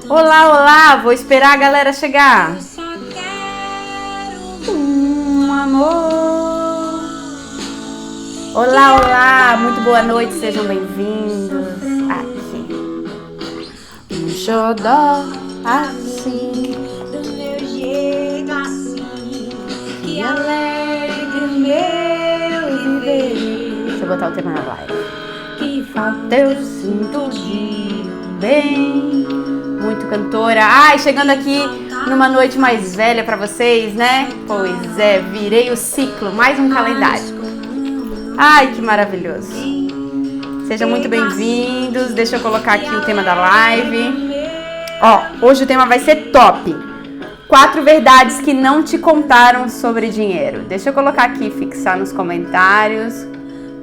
Olá, olá, vou esperar a galera chegar. Eu só quero Amor. Olá, olá, muito boa noite, sejam bem-vindos aqui. Um xodó assim, do meu jeito assim, que alegre o meu viver. Deixa eu botar o tema na live. que Falta eu sinto de bem. Muito cantora. Ai, chegando aqui numa noite mais velha pra vocês, né? Pois é, virei o ciclo, mais um calendário. Ai, que maravilhoso. Sejam muito bem-vindos. Deixa eu colocar aqui o tema da live. Ó, hoje o tema vai ser top. 4 verdades que não te contaram sobre dinheiro. Deixa eu colocar aqui, fixar nos comentários.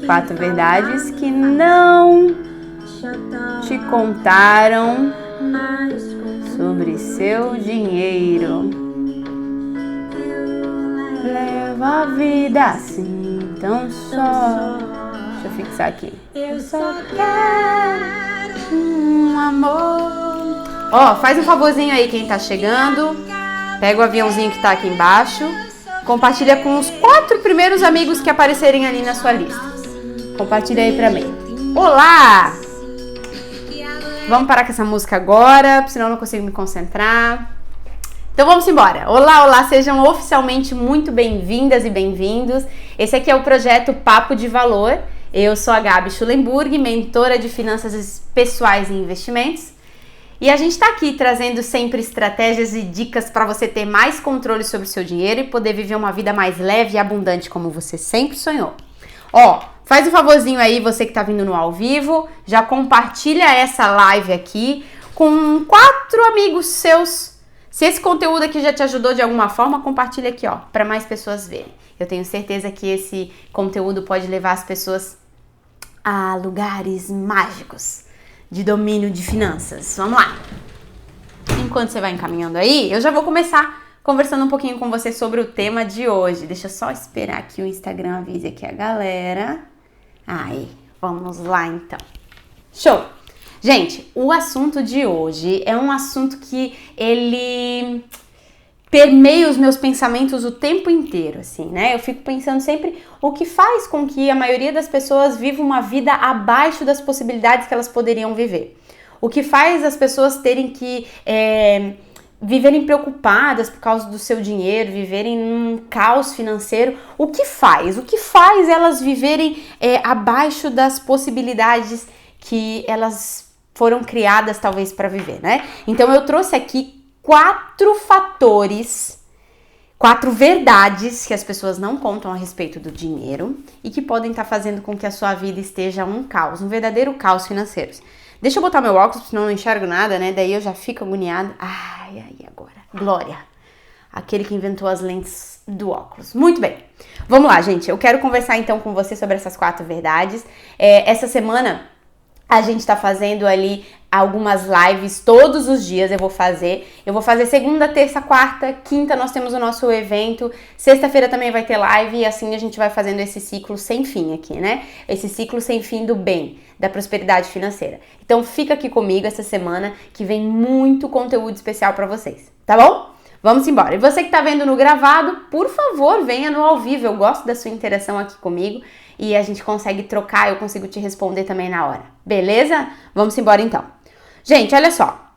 4 verdades que não te contaram sobre seu dinheiro. Leva a vida assim, tão só. Deixa eu fixar aqui. eu só quero Um amor. Ó, faz um favorzinho aí quem tá chegando. Pega o aviãozinho que tá aqui embaixo. Compartilha com os 4 primeiros amigos que aparecerem ali na sua lista. Compartilha aí pra mim. Olá! Vamos parar com essa música agora, senão eu não consigo me concentrar. Então vamos embora. Olá, olá, sejam oficialmente muito bem-vindas e bem-vindos. Esse aqui é o projeto Papo de Valor. Eu sou a Gabi Schulenburg, mentora de finanças pessoais e investimentos. E a gente está aqui trazendo sempre estratégias e dicas para você ter mais controle sobre o seu dinheiro e poder viver uma vida mais leve e abundante como você sempre sonhou. Ó, faz um favorzinho aí, você que tá vindo no ao vivo, já compartilha essa live aqui com 4 amigos seus. Se esse conteúdo aqui já te ajudou de alguma forma, compartilha aqui, ó, para mais pessoas verem. Eu tenho certeza que esse conteúdo pode levar as pessoas a lugares mágicos de domínio de finanças. Vamos lá! Enquanto você vai encaminhando aí, eu já vou começar conversando um pouquinho com você sobre o tema de hoje. Deixa eu só esperar que o Instagram avise aqui a galera. Aí, vamos lá então. Show! Gente, o assunto de hoje é um assunto que ele permeia os meus pensamentos o tempo inteiro, assim, né? Eu fico pensando sempre o que faz com que a maioria das pessoas viva uma vida abaixo das possibilidades que elas poderiam viver. O que faz as pessoas terem que viverem preocupadas por causa do seu dinheiro, viverem num caos financeiro. O que faz? O que faz elas viverem abaixo das possibilidades que elas foram criadas talvez para viver, né? Então eu trouxe aqui 4 fatores, 4 verdades que as pessoas não contam a respeito do dinheiro e que podem estar fazendo com que a sua vida esteja um caos, um verdadeiro caos financeiro. Deixa eu botar meu óculos, senão eu não enxergo nada, né? Daí eu já fico agoniada. Ai, agora. Glória. Aquele que inventou as lentes do óculos. Muito bem. Vamos lá, gente. Eu quero conversar então com você sobre essas 4 verdades. Essa semana a gente tá fazendo ali algumas lives todos os dias. Eu vou fazer segunda, terça, quarta, quinta nós temos o nosso evento, sexta-feira também vai ter live e assim a gente vai fazendo esse ciclo sem fim aqui, né? Esse ciclo sem fim do bem, da prosperidade financeira. Então fica aqui comigo essa semana que vem muito conteúdo especial pra vocês, tá bom? Vamos embora. E você que tá vendo no gravado, por favor, venha no ao vivo. Eu gosto da sua interação aqui comigo e a gente consegue trocar, eu consigo te responder também na hora. Beleza? Vamos embora então. Gente, olha só.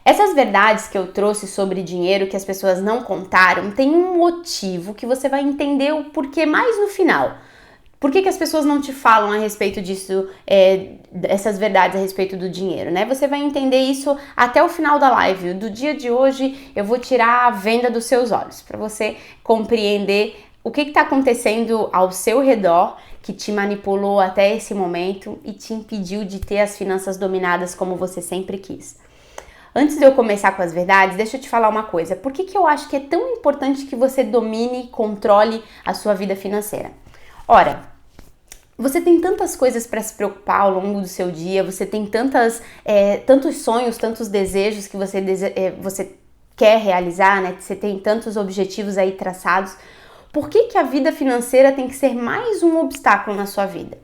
Essas verdades que eu trouxe sobre dinheiro que as pessoas não contaram, tem um motivo que você vai entender o porquê mais no final. Por que as pessoas não te falam a respeito disso, essas verdades a respeito do dinheiro, né? Você vai entender isso até o final da live. Do dia de hoje, eu vou tirar a venda dos seus olhos, para você compreender o que está acontecendo ao seu redor que te manipulou até esse momento e te impediu de ter as finanças dominadas como você sempre quis. Antes de eu começar com as verdades, deixa eu te falar uma coisa. Por que eu acho que é tão importante que você domine e controle a sua vida financeira? Ora, você tem tantas coisas para se preocupar ao longo do seu dia, você tem tantos sonhos, tantos desejos que você quer realizar, né? Você tem tantos objetivos aí traçados. Por que a vida financeira tem que ser mais um obstáculo na sua vida?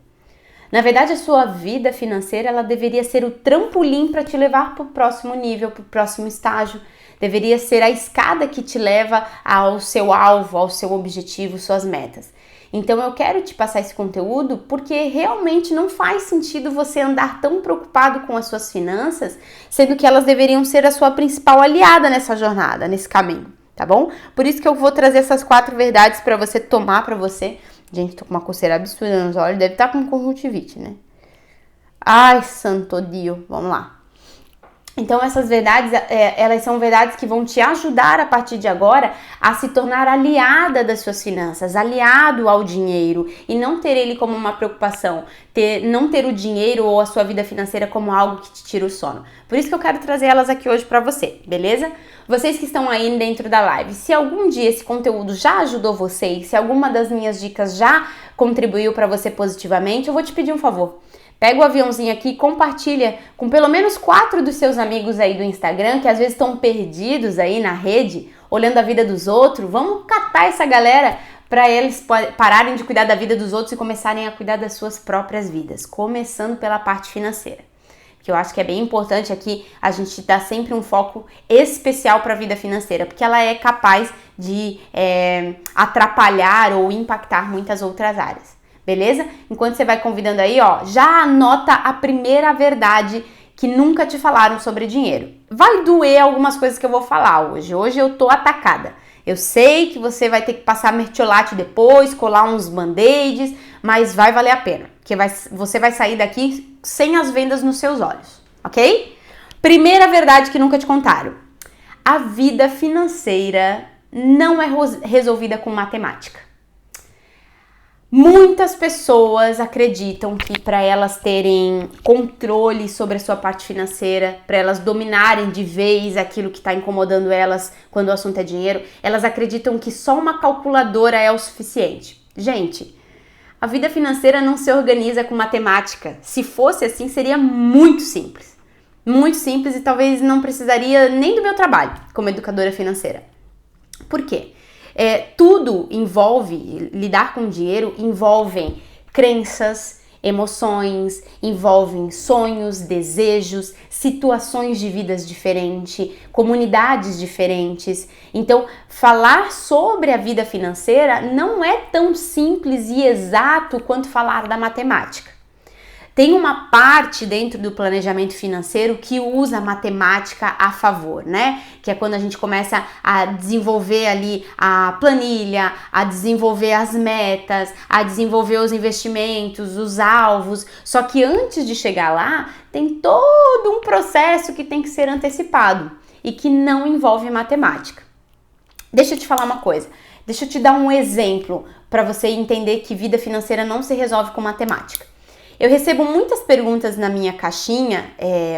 Na verdade, a sua vida financeira, ela deveria ser o trampolim para te levar para o próximo nível, para o próximo estágio. Deveria ser a escada que te leva ao seu alvo, ao seu objetivo, suas metas. Então eu quero te passar esse conteúdo porque realmente não faz sentido você andar tão preocupado com as suas finanças, sendo que elas deveriam ser a sua principal aliada nessa jornada, nesse caminho, tá bom? Por isso que eu vou trazer essas 4 verdades para você tomar para você. Gente, tô com uma coceira absurda nos olhos, deve estar com conjuntivite, né? Ai, santo Dio, vamos lá. Então essas verdades, elas são verdades que vão te ajudar a partir de agora a se tornar aliada das suas finanças, aliado ao dinheiro e não ter ele como uma preocupação, não ter o dinheiro ou a sua vida financeira como algo que te tira o sono. Por isso que eu quero trazer elas aqui hoje pra você, beleza? Vocês que estão aí dentro da live, se algum dia esse conteúdo já ajudou vocês, se alguma das minhas dicas já contribuiu pra você positivamente, eu vou te pedir um favor. Pega o aviãozinho aqui e compartilha com pelo menos 4 dos seus amigos aí do Instagram, que às vezes estão perdidos aí na rede, olhando a vida dos outros. Vamos catar essa galera para eles pararem de cuidar da vida dos outros e começarem a cuidar das suas próprias vidas, começando pela parte financeira. Que eu acho que é bem importante aqui a gente dar sempre um foco especial para a vida financeira, porque ela é capaz de atrapalhar ou impactar muitas outras áreas. Beleza? Enquanto você vai convidando aí, ó, já anota a primeira verdade que nunca te falaram sobre dinheiro. Vai doer algumas coisas que eu vou falar hoje. Hoje eu tô atacada. Eu sei que você vai ter que passar mertiolate depois, colar uns band-aids, mas vai valer a pena. Porque você vai sair daqui sem as vendas nos seus olhos, ok? Primeira verdade que nunca te contaram. A vida financeira não é resolvida com matemática. Muitas pessoas acreditam que para elas terem controle sobre a sua parte financeira, para elas dominarem de vez aquilo que está incomodando elas quando o assunto é dinheiro, elas acreditam que só uma calculadora é o suficiente. Gente, a vida financeira não se organiza com matemática. Se fosse assim, seria muito simples. Muito simples e talvez não precisaria nem do meu trabalho como educadora financeira. Por quê? Tudo envolve, lidar com dinheiro envolvem crenças, emoções, envolvem sonhos, desejos, situações de vidas diferentes, comunidades diferentes. Então, falar sobre a vida financeira não é tão simples e exato quanto falar da matemática. Tem uma parte dentro do planejamento financeiro que usa a matemática a favor, né? Que é quando a gente começa a desenvolver ali a planilha, a desenvolver as metas, a desenvolver os investimentos, os alvos. Só que antes de chegar lá, tem todo um processo que tem que ser antecipado e que não envolve matemática. Deixa eu te falar uma coisa. Deixa eu te dar um exemplo para você entender que vida financeira não se resolve com matemática. Eu recebo muitas perguntas na minha caixinha,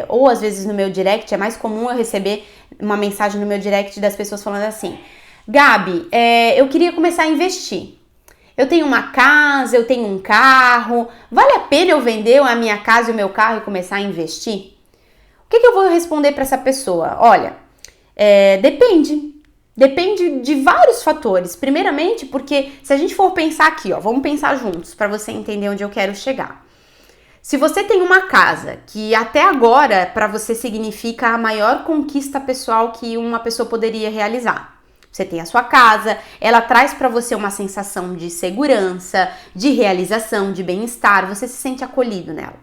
ou às vezes no meu direct. É mais comum eu receber uma mensagem no meu direct das pessoas falando assim: Gabi, eu queria começar a investir. Eu tenho uma casa, eu tenho um carro, vale a pena eu vender a minha casa e o meu carro e começar a investir? O que eu vou responder para essa pessoa? Olha, depende. Depende de vários fatores. Primeiramente, porque se a gente for pensar aqui, ó, vamos pensar juntos para você entender onde eu quero chegar. Se você tem uma casa que até agora para você significa a maior conquista pessoal que uma pessoa poderia realizar. Você tem a sua casa, ela traz para você uma sensação de segurança, de realização, de bem-estar, você se sente acolhido nela.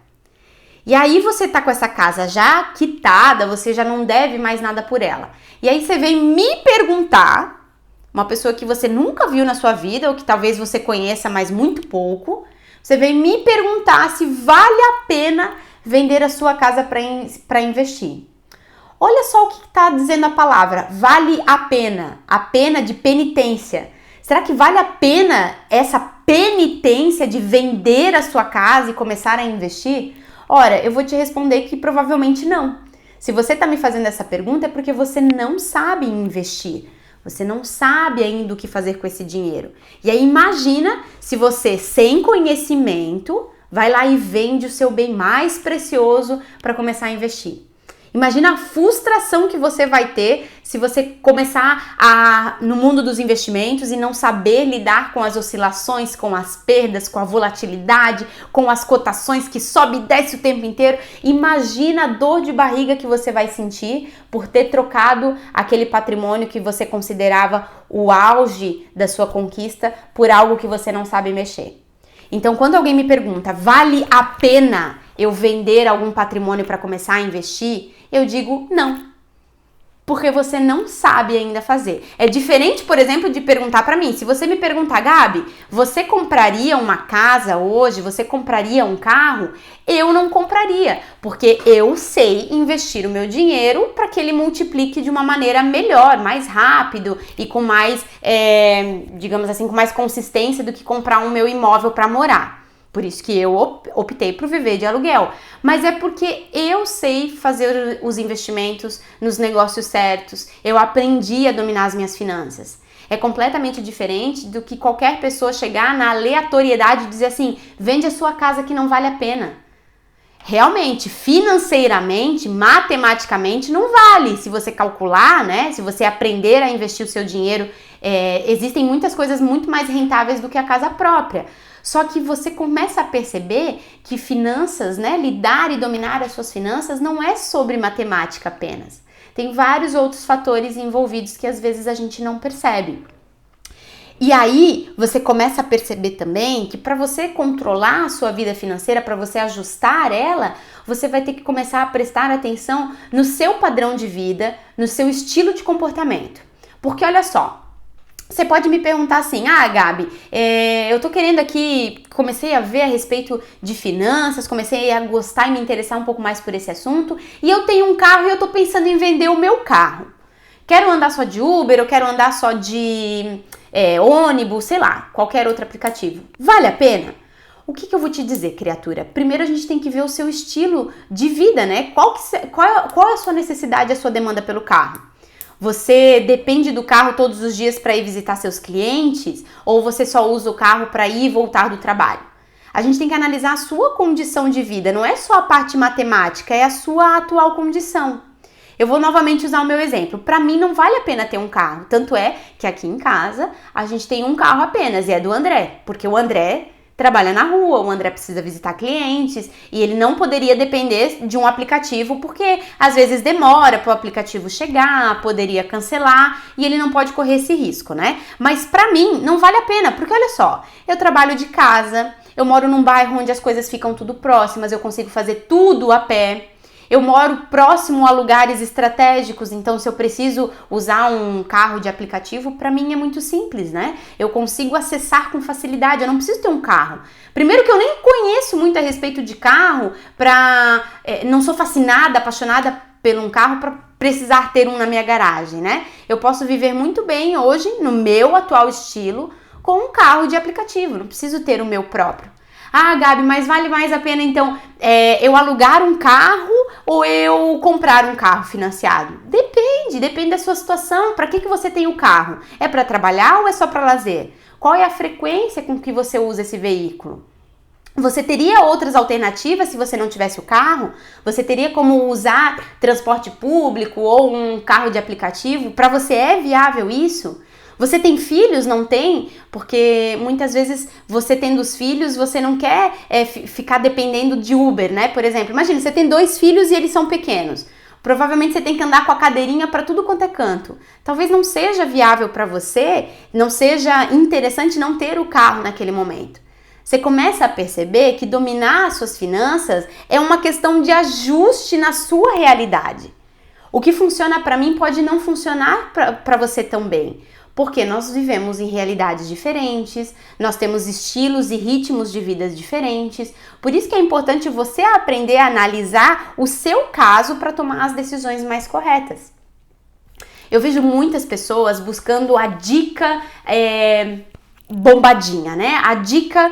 E aí você tá com essa casa já quitada, você já não deve mais nada por ela. E aí você vem me perguntar, uma pessoa que você nunca viu na sua vida, ou que talvez você conheça, mas muito pouco, você vem me perguntar se vale a pena vender a sua casa para investir. Olha só o que está dizendo a palavra, vale a pena de penitência. Será que vale a pena essa penitência de vender a sua casa e começar a investir? Ora, eu vou te responder que provavelmente não. Se você está me fazendo essa pergunta é porque você não sabe investir. Você não sabe ainda o que fazer com esse dinheiro. E aí imagina se você, sem conhecimento, vai lá e vende o seu bem mais precioso para começar a investir. Imagina a frustração que você vai ter se você começar no mundo dos investimentos e não saber lidar com as oscilações, com as perdas, com a volatilidade, com as cotações que sobe e desce o tempo inteiro. Imagina a dor de barriga que você vai sentir por ter trocado aquele patrimônio que você considerava o auge da sua conquista por algo que você não sabe mexer. Então, quando alguém me pergunta, vale a pena eu vender algum patrimônio para começar a investir? Eu digo não, porque você não sabe ainda fazer. É diferente, por exemplo, de perguntar para mim. Se você me perguntar, Gabi, você compraria uma casa hoje? Você compraria um carro? Eu não compraria, porque eu sei investir o meu dinheiro para que ele multiplique de uma maneira melhor, mais rápido e com mais, digamos assim, com mais consistência do que comprar um meu imóvel para morar. Por isso que eu optei por viver de aluguel. Mas é porque eu sei fazer os investimentos nos negócios certos. Eu aprendi a dominar as minhas finanças. É completamente diferente do que qualquer pessoa chegar na aleatoriedade e dizer assim, vende a sua casa que não vale a pena. Realmente, financeiramente, matematicamente, não vale. Se você calcular, né? Se você aprender a investir o seu dinheiro, existem muitas coisas muito mais rentáveis do que a casa própria. Só que você começa a perceber que finanças, né, lidar e dominar as suas finanças não é sobre matemática apenas. Tem vários outros fatores envolvidos que às vezes a gente não percebe. E aí você começa a perceber também que para você controlar a sua vida financeira, para você ajustar ela, você vai ter que começar a prestar atenção no seu padrão de vida, no seu estilo de comportamento. Porque olha só, você pode me perguntar assim, Gabi, eu tô querendo aqui, comecei a ver a respeito de finanças, comecei a gostar e me interessar um pouco mais por esse assunto, e eu tenho um carro e eu tô pensando em vender o meu carro. Quero andar só de Uber, eu quero andar só de ônibus, sei lá, qualquer outro aplicativo. Vale a pena? O que eu vou te dizer, criatura? Primeiro a gente tem que ver o seu estilo de vida, né? Qual é a sua necessidade, a sua demanda pelo carro? Você depende do carro todos os dias para ir visitar seus clientes? Ou você só usa o carro para ir e voltar do trabalho? A gente tem que analisar a sua condição de vida, não é só a parte matemática, é a sua atual condição. Eu vou novamente usar o meu exemplo. Para mim não vale a pena ter um carro, tanto é que aqui em casa a gente tem um carro apenas e é do André, porque o André trabalha na rua, o André precisa visitar clientes e ele não poderia depender de um aplicativo porque às vezes demora para o aplicativo chegar, poderia cancelar e ele não pode correr esse risco, né? Mas para mim não vale a pena, porque olha só, eu trabalho de casa, eu moro num bairro onde as coisas ficam tudo próximas, eu consigo fazer tudo a pé. Eu moro próximo a lugares estratégicos, então se eu preciso usar um carro de aplicativo, para mim é muito simples, né? Eu consigo acessar com facilidade, eu não preciso ter um carro. Primeiro que eu nem conheço muito a respeito de carro, não sou fascinada, apaixonada por um carro para precisar ter um na minha garagem, né? Eu posso viver muito bem hoje, no meu atual estilo, com um carro de aplicativo, não preciso ter o meu próprio. Gabi, mas vale mais a pena então eu alugar um carro ou eu comprar um carro financiado? Depende da sua situação. Para que você tem o carro? É para trabalhar ou é só para lazer? Qual é a frequência com que você usa esse veículo? Você teria outras alternativas se você não tivesse o carro? Você teria como usar transporte público ou um carro de aplicativo? Para você é viável isso? Você tem filhos? Não tem? Porque muitas vezes você tendo os filhos, você não quer ficar dependendo de Uber, né? Por exemplo, imagina, você tem 2 filhos e eles são pequenos. Provavelmente você tem que andar com a cadeirinha para tudo quanto é canto. Talvez não seja viável para você, não seja interessante não ter o carro naquele momento. Você começa a perceber que dominar as suas finanças é uma questão de ajuste na sua realidade. O que funciona para mim pode não funcionar para você também. Porque nós vivemos em realidades diferentes, nós temos estilos e ritmos de vidas diferentes. Por isso que é importante você aprender a analisar o seu caso para tomar as decisões mais corretas. Eu vejo muitas pessoas buscando a dica bombadinha, né? A dica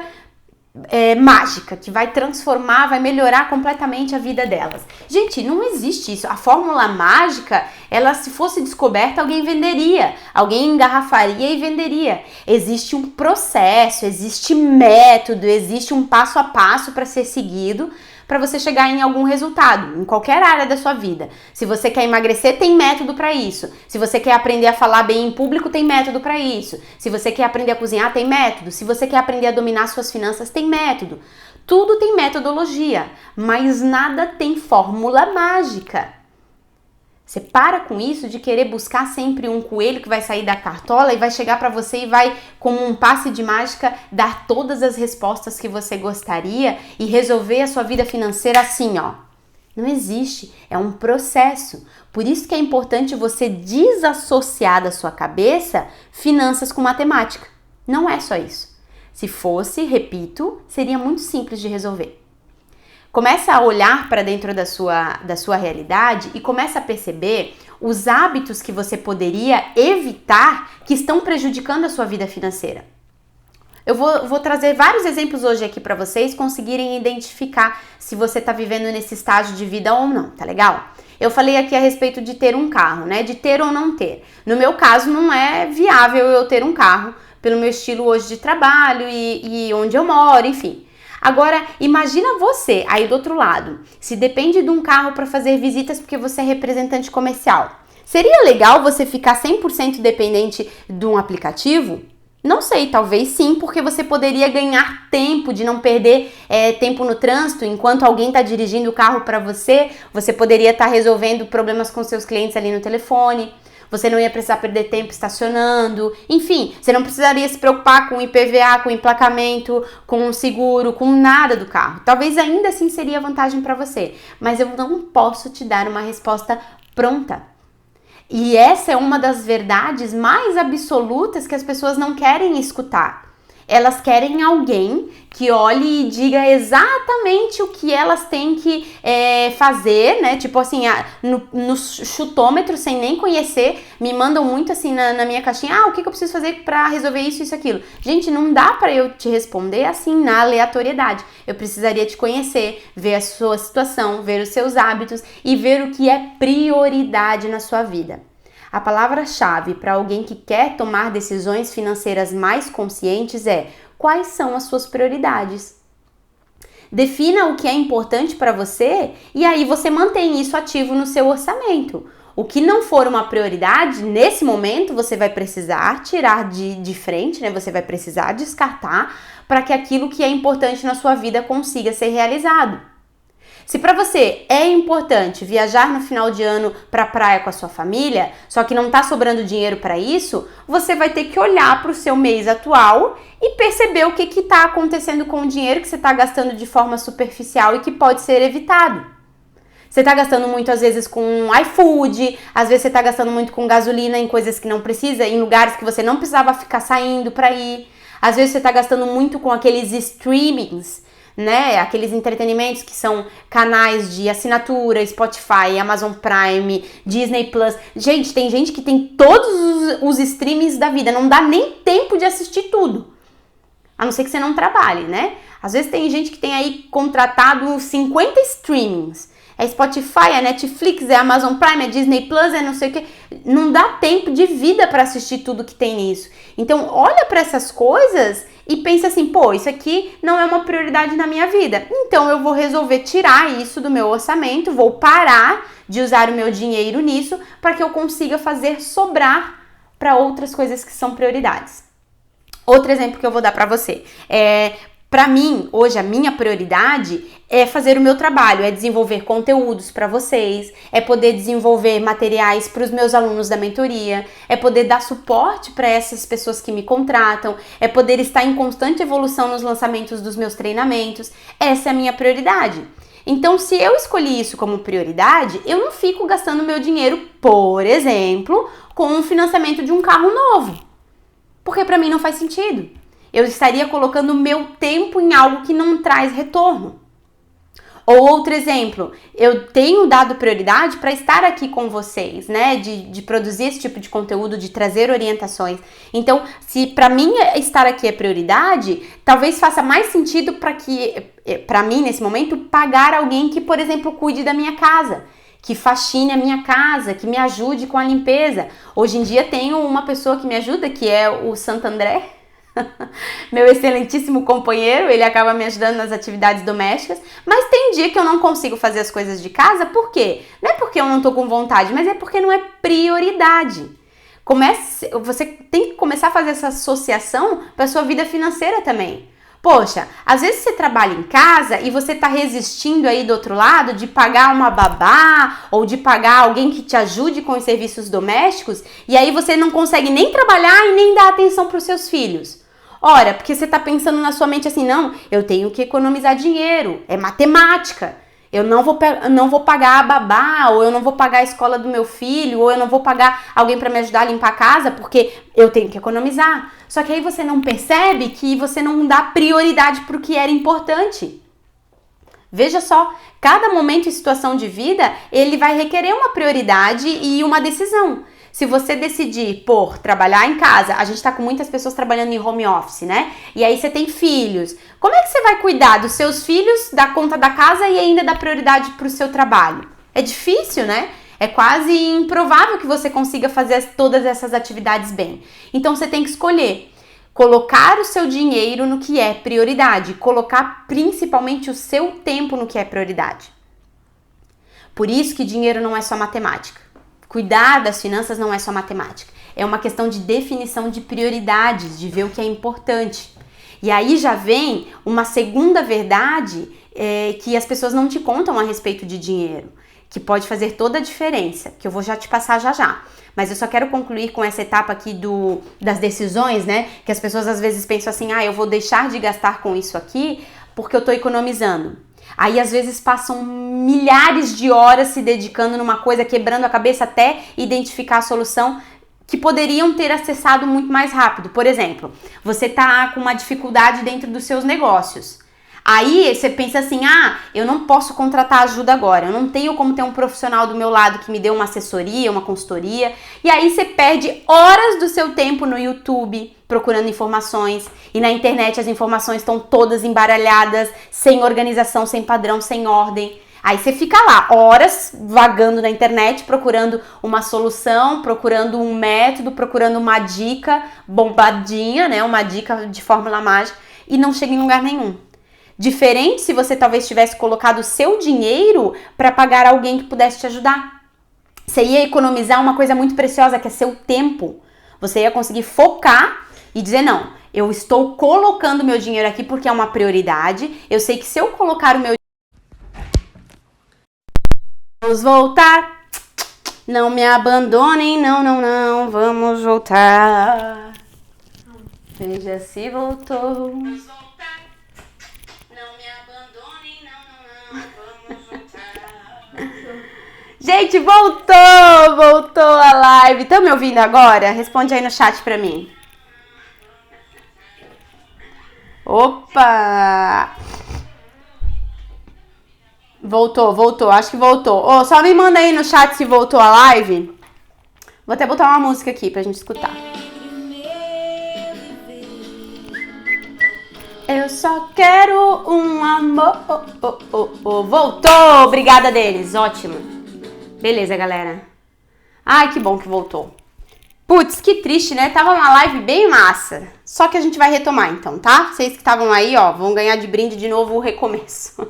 mágica, que vai transformar, vai melhorar completamente a vida delas. Gente, não existe isso. A fórmula mágica, ela se fosse descoberta, alguém venderia, alguém engarrafaria e venderia. Existe um processo, existe método, existe um passo a passo para ser seguido, para você chegar em algum resultado, em qualquer área da sua vida. Se você quer emagrecer, tem método para isso. Se você quer aprender a falar bem em público, tem método para isso. Se você quer aprender a cozinhar, tem método. Se você quer aprender a dominar suas finanças, tem método. Tudo tem metodologia, mas nada tem fórmula mágica. Você para com isso de querer buscar sempre um coelho que vai sair da cartola e vai chegar para você e vai, como um passe de mágica, dar todas as respostas que você gostaria e resolver a sua vida financeira assim, ó. Não existe, é um processo. Por isso que é importante você desassociar da sua cabeça finanças com matemática. Não é só isso. Se fosse, repito, seria muito simples de resolver. Começa a olhar para dentro da sua realidade e começa a perceber os hábitos que você poderia evitar que estão prejudicando a sua vida financeira. Eu vou trazer vários exemplos hoje aqui para vocês conseguirem identificar se você está vivendo nesse estágio de vida ou não, tá legal? Eu falei aqui a respeito de ter um carro, né? De ter ou não ter. No meu caso, não é viável eu ter um carro pelo meu estilo hoje de trabalho e onde eu moro, enfim. Agora, imagina você aí do outro lado, se depende de um carro para fazer visitas porque você é representante comercial. Seria legal você ficar 100% dependente de um aplicativo? Não sei, talvez sim, porque você poderia ganhar tempo de não perder tempo no trânsito enquanto alguém está dirigindo o carro para você. Você poderia estar resolvendo problemas com seus clientes ali no telefone. Você não ia precisar perder tempo estacionando, enfim, você não precisaria se preocupar com IPVA, com emplacamento, com seguro, com nada do carro. Talvez ainda assim seria vantagem para você, mas eu não posso te dar uma resposta pronta. E essa é uma das verdades mais absolutas que as pessoas não querem escutar. Elas querem alguém que olhe e diga exatamente o que elas têm que fazer, né? Tipo assim, no chutômetro, sem nem conhecer, me mandam muito assim na minha caixinha, o que eu preciso fazer para resolver isso, isso, aquilo. Gente, não dá para eu te responder assim na aleatoriedade. Eu precisaria te conhecer, ver a sua situação, ver os seus hábitos e ver o que é prioridade na sua vida. A palavra-chave para alguém que quer tomar decisões financeiras mais conscientes é: quais são as suas prioridades? Defina o que é importante para você e aí você mantém isso ativo no seu orçamento. O que não for uma prioridade, nesse momento você vai precisar tirar de frente, né? Você vai precisar descartar para que aquilo que é importante na sua vida consiga ser realizado. Se para você é importante viajar no final de ano para a praia com a sua família, só que não está sobrando dinheiro para isso, você vai ter que olhar para o seu mês atual e perceber o que está acontecendo com o dinheiro que você está gastando de forma superficial e que pode ser evitado. Você está gastando muito às vezes com iFood, às vezes você está gastando muito com gasolina em coisas que não precisa, em lugares que você não precisava ficar saindo para ir. Às vezes você está gastando muito com aqueles streamings, né? Aqueles entretenimentos que são canais de assinatura, Spotify, Amazon Prime, Disney Plus. Gente, tem gente que tem todos os streamings da vida, não dá nem tempo de assistir tudo. A não ser que você não trabalhe, né? Às vezes tem gente que tem aí contratado 50 streamings. É Spotify, é Netflix, é Amazon Prime, é Disney Plus, é não sei o que. Não dá tempo de vida para assistir tudo que tem nisso. Então, olha para essas coisas e pensa assim, isso aqui não é uma prioridade na minha vida. Então, eu vou resolver tirar isso do meu orçamento, vou parar de usar o meu dinheiro nisso para que eu consiga fazer sobrar para outras coisas que são prioridades. Outro exemplo que eu vou dar para você para mim, hoje, a minha prioridade é fazer o meu trabalho, é desenvolver conteúdos para vocês, é poder desenvolver materiais para os meus alunos da mentoria, é poder dar suporte para essas pessoas que me contratam, é poder estar em constante evolução nos lançamentos dos meus treinamentos. Essa é a minha prioridade. Então, se eu escolhi isso como prioridade, eu não fico gastando meu dinheiro, por exemplo, com o financiamento de um carro novo, porque para mim não faz sentido. Eu estaria colocando o meu tempo em algo que não traz retorno. Ou outro exemplo, eu tenho dado prioridade para estar aqui com vocês, né? De produzir esse tipo de conteúdo, de trazer orientações. Então, se para mim estar aqui é prioridade, talvez faça mais sentido para mim, nesse momento, pagar alguém que, por exemplo, cuide da minha casa, que faxine a minha casa, que me ajude com a limpeza. Hoje em dia tenho uma pessoa que me ajuda, que é o Santo André. Meu excelentíssimo companheiro, ele acaba me ajudando nas atividades domésticas, mas tem dia que eu não consigo fazer as coisas de casa, por quê? Não é porque eu não tô com vontade, mas é porque não é prioridade. Você tem que começar a fazer essa associação para sua vida financeira também. Poxa, às vezes você trabalha em casa e você tá resistindo aí do outro lado de pagar uma babá ou de pagar alguém que te ajude com os serviços domésticos e aí você não consegue nem trabalhar e nem dar atenção para os seus filhos. Ora, porque você tá pensando na sua mente assim, não, eu tenho que economizar dinheiro, é matemática. Eu não vou pagar a babá, ou eu não vou pagar a escola do meu filho, ou eu não vou pagar alguém para me ajudar a limpar a casa, porque eu tenho que economizar. Só que aí você não percebe que você não dá prioridade para o que era importante. Veja só, cada momento e situação de vida, ele vai requerer uma prioridade e uma decisão. Se você decidir por trabalhar em casa, a gente tá com muitas pessoas trabalhando em home office, né? E aí você tem filhos. Como é que você vai cuidar dos seus filhos, dar conta da casa e ainda dar prioridade pro seu trabalho? É difícil, né? É quase improvável que você consiga fazer todas essas atividades bem. Então você tem que escolher. Colocar o seu dinheiro no que é prioridade. Colocar principalmente o seu tempo no que é prioridade. Por isso que dinheiro não é só matemática. Cuidar das finanças não é só matemática, é uma questão de definição de prioridades, de ver o que é importante. E aí já vem uma segunda verdade que as pessoas não te contam a respeito de dinheiro, que pode fazer toda a diferença, que eu vou já te passar já. Mas eu só quero concluir com essa etapa aqui das decisões, né? Que as pessoas às vezes pensam assim, eu vou deixar de gastar com isso aqui porque eu tô economizando. Aí às vezes passam milhares de horas se dedicando numa coisa, quebrando a cabeça até identificar a solução que poderiam ter acessado muito mais rápido. Por exemplo, você tá com uma dificuldade dentro dos seus negócios. Aí você pensa assim, eu não posso contratar ajuda agora, eu não tenho como ter um profissional do meu lado que me dê uma assessoria, uma consultoria. E aí você perde horas do seu tempo no YouTube procurando informações e na internet as informações estão todas embaralhadas, sem organização, sem padrão, sem ordem. Aí você fica lá, horas vagando na internet, procurando uma solução, procurando um método, procurando uma dica bombadinha, né? Uma dica de fórmula mágica e não chega em lugar nenhum. Diferente se você talvez tivesse colocado o seu dinheiro para pagar alguém que pudesse te ajudar. Você ia economizar uma coisa muito preciosa, que é seu tempo. Você ia conseguir focar e dizer, não, eu estou colocando meu dinheiro aqui porque é uma prioridade. Eu sei que se eu colocar o meu... Vamos voltar. Não me abandonem, não, vamos voltar. Veja se voltou. Gente, voltou a live. Estão me ouvindo agora? Responde aí no chat pra mim. Opa! Voltou, acho que voltou. Só me manda aí no chat se voltou a live. Vou até botar uma música aqui pra gente escutar. Eu só quero um amor. Voltou! Obrigada deles, ótimo. Beleza, galera. Ai, que bom que voltou. Putz, que triste, né? Tava uma live bem massa. Só que a gente vai retomar então, tá? Vocês que estavam aí, vão ganhar de brinde de novo o recomeço.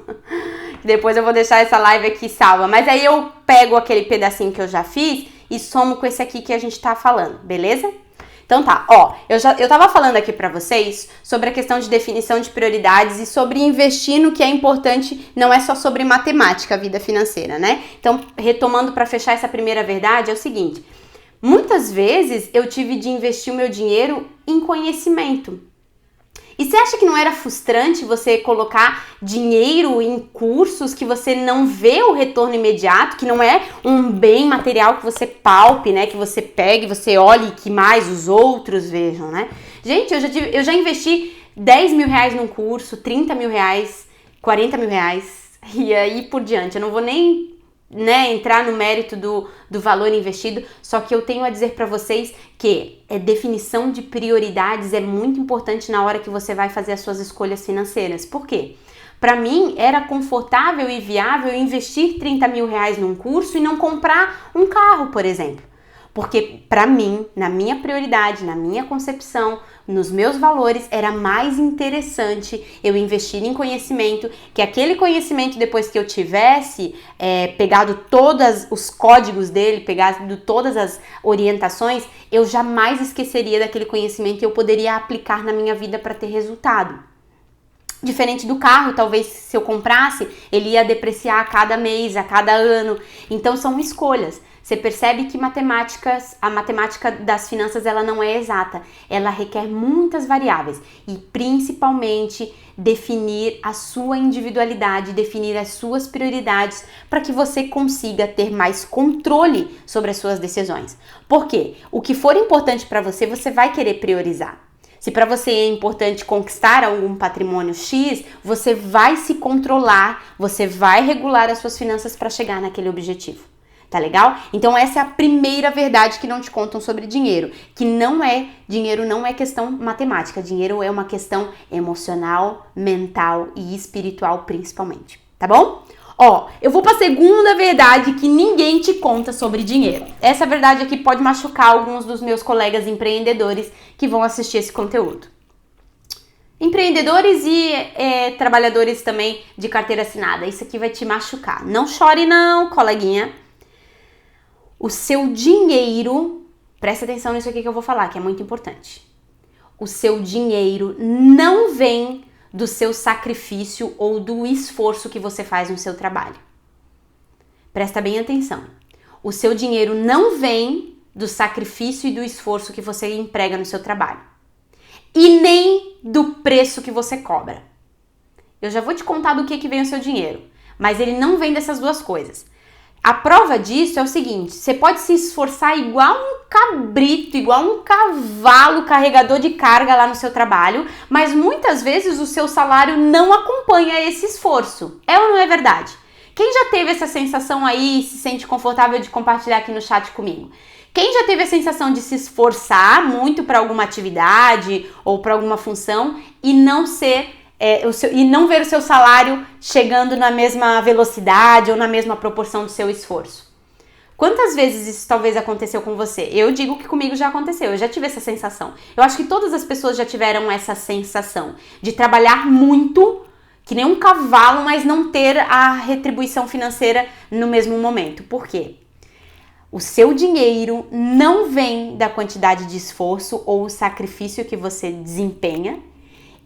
Depois eu vou deixar essa live aqui salva. Mas aí eu pego aquele pedacinho que eu já fiz e somo com esse aqui que a gente tá falando, beleza? Então tá, eu tava falando aqui pra vocês sobre a questão de definição de prioridades e sobre investir no que é importante, não é só sobre matemática, a vida financeira, né? Então, retomando pra fechar essa primeira verdade, é o seguinte, muitas vezes eu tive de investir o meu dinheiro em conhecimento. E você acha que não era frustrante você colocar dinheiro em cursos que você não vê o retorno imediato, que não é um bem material que você palpe, né? Que você pegue, você olhe e que mais os outros vejam, né? Gente, eu já investi 10 mil reais num curso, 30 mil reais, 40 mil reais e aí por diante. Eu não vou nem entrar no mérito do valor investido, só que eu tenho a dizer para vocês que definição de prioridades é muito importante na hora que você vai fazer as suas escolhas financeiras. Por quê? Para mim, era confortável e viável investir 30 mil reais num curso e não comprar um carro, por exemplo. Porque para mim, na minha prioridade, na minha concepção, nos meus valores, era mais interessante eu investir em conhecimento, que aquele conhecimento, depois que eu tivesse pegado todos os códigos dele, pegado todas as orientações, eu jamais esqueceria daquele conhecimento e eu poderia aplicar na minha vida para ter resultado. Diferente do carro, talvez se eu comprasse, ele ia depreciar a cada mês, a cada ano. Então são escolhas. Você percebe que a matemática das finanças, ela não é exata. Ela requer muitas variáveis e principalmente definir a sua individualidade, definir as suas prioridades para que você consiga ter mais controle sobre as suas decisões. Por quê? O que for importante para você, você vai querer priorizar. Se para você é importante conquistar algum patrimônio X, você vai se controlar, você vai regular as suas finanças para chegar naquele objetivo. Tá legal? Então essa é a primeira verdade que não te contam sobre dinheiro, que dinheiro não é questão matemática, dinheiro é uma questão emocional, mental e espiritual principalmente, tá bom? Ó, eu vou para a segunda verdade que ninguém te conta sobre dinheiro. Essa verdade aqui pode machucar alguns dos meus colegas empreendedores que vão assistir esse conteúdo. Empreendedores e trabalhadores também de carteira assinada, isso aqui vai te machucar. Não chore não, coleguinha. O seu dinheiro, presta atenção nisso aqui que eu vou falar, que é muito importante. O seu dinheiro não vem do seu sacrifício ou do esforço que você faz no seu trabalho. Presta bem atenção. O seu dinheiro não vem do sacrifício e do esforço que você emprega no seu trabalho. E nem do preço que você cobra. Eu já vou te contar do que vem o seu dinheiro, mas ele não vem dessas duas coisas. A prova disso é o seguinte, você pode se esforçar igual um cabrito, igual um cavalo carregador de carga lá no seu trabalho, mas muitas vezes o seu salário não acompanha esse esforço. É ou não é verdade? Quem já teve essa sensação aí e se sente confortável de compartilhar aqui no chat comigo? Quem já teve a sensação de se esforçar muito para alguma atividade ou para alguma função e não ver o seu salário chegando na mesma velocidade ou na mesma proporção do seu esforço? Quantas vezes isso talvez aconteceu com você? Eu digo que comigo já aconteceu, eu já tive essa sensação. Eu acho que todas as pessoas já tiveram essa sensação de trabalhar muito, que nem um cavalo, mas não ter a retribuição financeira no mesmo momento. Por quê? O seu dinheiro não vem da quantidade de esforço ou sacrifício que você desempenha,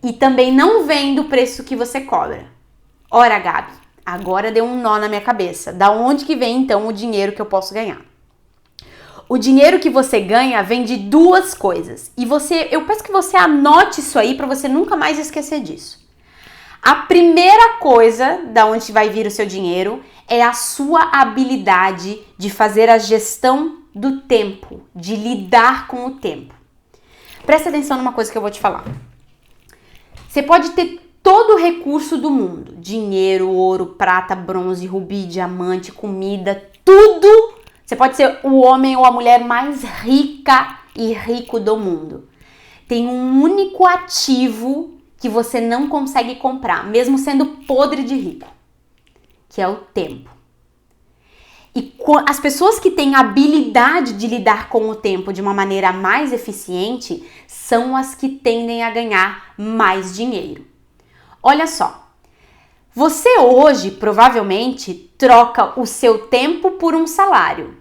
e também não vem do preço que você cobra. Ora, Gabi, agora deu um nó na minha cabeça. Da onde que vem, então, o dinheiro que eu posso ganhar? O dinheiro que você ganha vem de duas coisas. E eu peço que você anote isso aí para você nunca mais esquecer disso. A primeira coisa da onde vai vir o seu dinheiro é a sua habilidade de fazer a gestão do tempo, de lidar com o tempo. Presta atenção numa coisa que eu vou te falar. Você pode ter todo o recurso do mundo, dinheiro, ouro, prata, bronze, rubi, diamante, comida, tudo. Você pode ser o homem ou a mulher mais rica e rico do mundo. Tem um único ativo que você não consegue comprar, mesmo sendo podre de rico, que é o tempo. E as pessoas que têm habilidade de lidar com o tempo de uma maneira mais eficiente são as que tendem a ganhar mais dinheiro. Olha só, você hoje provavelmente troca o seu tempo por um salário,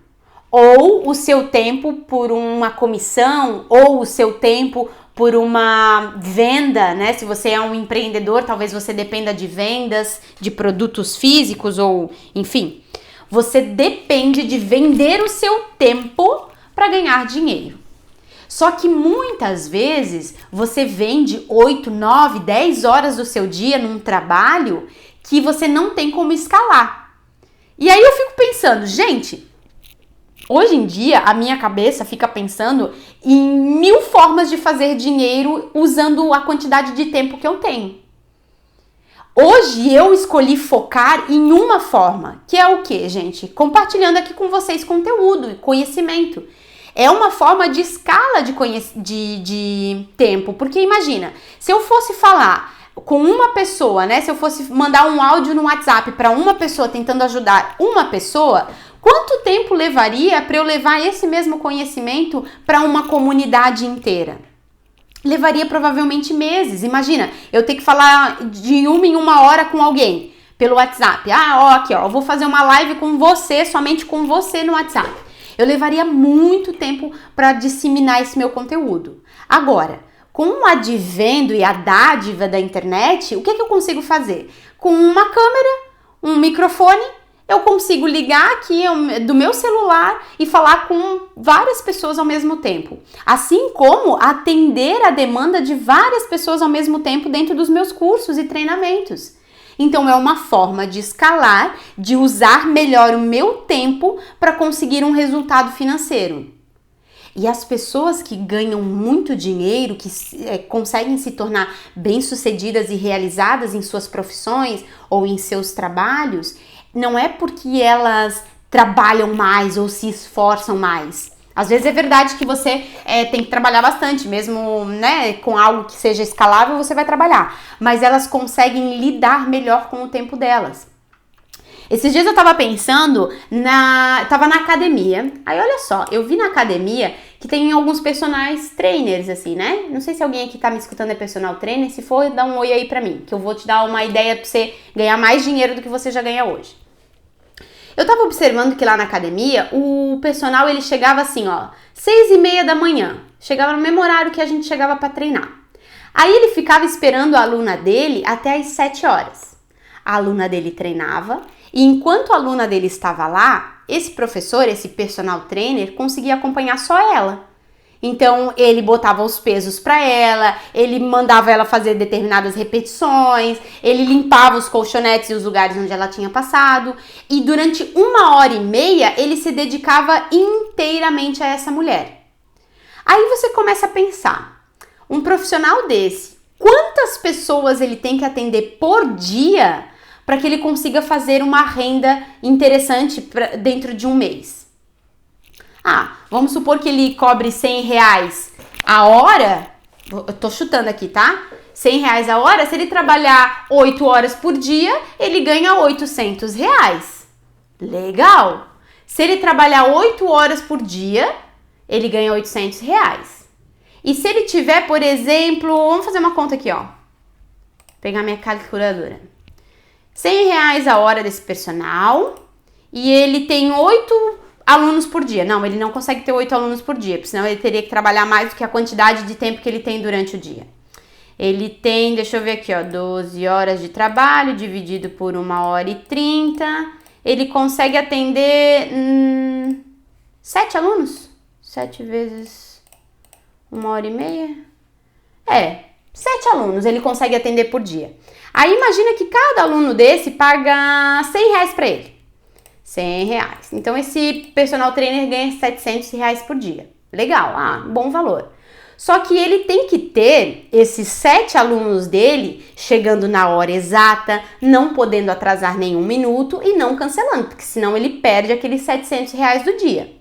ou o seu tempo por uma comissão, ou o seu tempo por uma venda, né? Se você é um empreendedor, talvez você dependa de vendas, de produtos físicos ou, enfim, você depende de vender o seu tempo para ganhar dinheiro. Só que muitas vezes você vende 8, 9, 10 horas do seu dia num trabalho que você não tem como escalar. E aí eu fico pensando, gente, hoje em dia a minha cabeça fica pensando em 1000 formas de fazer dinheiro usando a quantidade de tempo que eu tenho. Hoje eu escolhi focar em uma forma, que é o quê, gente? Compartilhando aqui com vocês conteúdo e conhecimento. É uma forma de escala de tempo, porque imagina, se eu fosse falar com uma pessoa, né? Se eu fosse mandar um áudio no WhatsApp para uma pessoa tentando ajudar uma pessoa, quanto tempo levaria para eu levar esse mesmo conhecimento para uma comunidade inteira? levaria provavelmente meses. Imagina, eu ter que falar de uma em uma hora com alguém pelo WhatsApp. Aqui, eu vou fazer uma live com você, somente com você no WhatsApp. Eu levaria muito tempo para disseminar esse meu conteúdo. Agora, com o advento e a dádiva da internet, o que eu consigo fazer? Com uma câmera, um microfone, eu consigo ligar aqui do meu celular e falar com várias pessoas ao mesmo tempo. Assim como atender a demanda de várias pessoas ao mesmo tempo dentro dos meus cursos e treinamentos. Então é uma forma de escalar, de usar melhor o meu tempo para conseguir um resultado financeiro. E as pessoas que ganham muito dinheiro, que conseguem se tornar bem-sucedidas e realizadas em suas profissões ou em seus trabalhos, não é porque elas trabalham mais ou se esforçam mais. Às vezes é verdade que você tem que trabalhar bastante, mesmo, né, com algo que seja escalável, você vai trabalhar. Mas elas conseguem lidar melhor com o tempo delas. Esses dias eu tava pensando, tava na academia, aí olha só, eu vi na academia que tem alguns personagens trainers, assim, né? Não sei se alguém aqui tá me escutando é personal trainer, se for, dá um oi aí pra mim, que eu vou te dar uma ideia pra você ganhar mais dinheiro do que você já ganha hoje. Eu tava observando que lá na academia, o personal, ele chegava assim, 6:30 da manhã, chegava no mesmo horário que a gente chegava pra treinar. Aí ele ficava esperando a aluna dele até às 7 horas. A aluna dele treinava, e enquanto a aluna dele estava lá, esse professor, esse personal trainer, conseguia acompanhar só ela. Então, ele botava os pesos para ela, ele mandava ela fazer determinadas repetições, ele limpava os colchonetes e os lugares onde ela tinha passado. E durante 1h30, ele se dedicava inteiramente a essa mulher. Aí você começa a pensar, um profissional desse, quantas pessoas ele tem que atender por dia para que ele consiga fazer uma renda interessante dentro de um mês? Vamos supor que ele cobre R$100 a hora, eu tô chutando aqui, tá? R$100 a hora, se ele trabalhar 8 horas por dia, ele ganha R$800. Legal! Se ele trabalhar 8 horas por dia, ele ganha R$800. E se ele tiver, por exemplo, vamos fazer uma conta aqui, Vou pegar minha calculadora. R$100 a hora desse personal e ele tem 8 alunos por dia. Não, ele não consegue ter 8 alunos por dia, porque senão ele teria que trabalhar mais do que a quantidade de tempo que ele tem durante o dia. Ele tem, deixa eu ver aqui, 12 horas de trabalho dividido por 1h30. Ele consegue atender 7 alunos? 7 vezes 1h30? 7 alunos ele consegue atender por dia. Aí imagina que cada aluno desse paga R$100 para ele. R$100. Então esse personal trainer ganha R$700 por dia. Legal, bom valor. Só que ele tem que ter esses 7 alunos dele chegando na hora exata, não podendo atrasar nenhum minuto e não cancelando, porque senão ele perde aqueles R$700 do dia.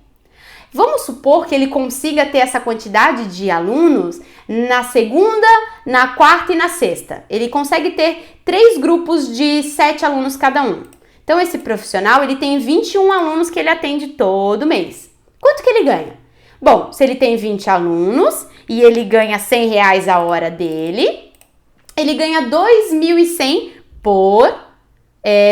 Vamos supor que ele consiga ter essa quantidade de alunos na segunda, na quarta e na sexta. Ele consegue ter 3 grupos de 7 alunos cada um. Então esse profissional, ele tem 21 alunos que ele atende todo mês. Quanto que ele ganha? Bom, se ele tem 20 alunos e ele ganha R$100 a hora dele, ele ganha 2.100 por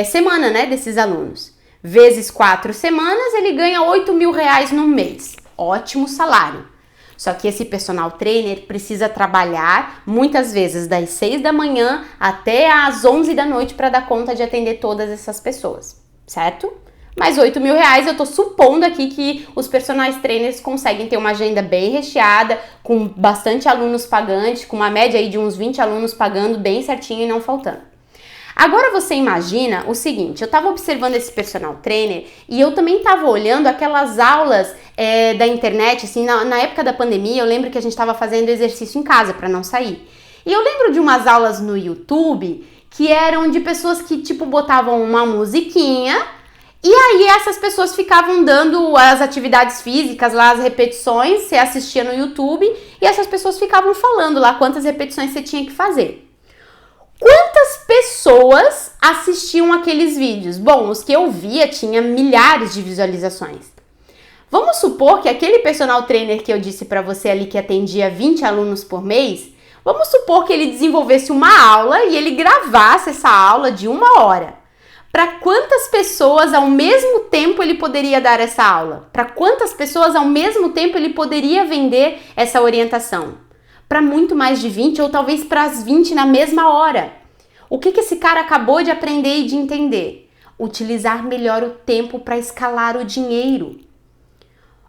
semana, né, desses alunos. Vezes 4 semanas, ele ganha R$8.000 no mês. Ótimo salário. Só que esse personal trainer precisa trabalhar muitas vezes das 6 da manhã até às 11 da noite para dar conta de atender todas essas pessoas, certo? Mas R$8.000 eu tô supondo aqui que os personal trainers conseguem ter uma agenda bem recheada, com bastante alunos pagantes, com uma média aí de uns 20 alunos pagando bem certinho e não faltando. Agora você imagina o seguinte, eu estava observando esse personal trainer e eu também estava olhando aquelas aulas da internet, assim, na época da pandemia, eu lembro que a gente estava fazendo exercício em casa para não sair. E eu lembro de umas aulas no YouTube que eram de pessoas que, tipo, botavam uma musiquinha e aí essas pessoas ficavam dando as atividades físicas lá, as repetições, você assistia no YouTube e essas pessoas ficavam falando lá quantas repetições você tinha que fazer. Quantas pessoas assistiam aqueles vídeos? Bom, os que eu via tinha milhares de visualizações. Vamos supor que aquele personal trainer que eu disse para você ali que atendia 20 alunos por mês, vamos supor que ele desenvolvesse uma aula e ele gravasse essa aula de 1 hora. Para quantas pessoas ao mesmo tempo ele poderia dar essa aula? Para quantas pessoas ao mesmo tempo ele poderia vender essa orientação? Para muito mais de 20 ou talvez para as 20 na mesma hora. O que esse cara acabou de aprender e de entender? Utilizar melhor o tempo para escalar o dinheiro.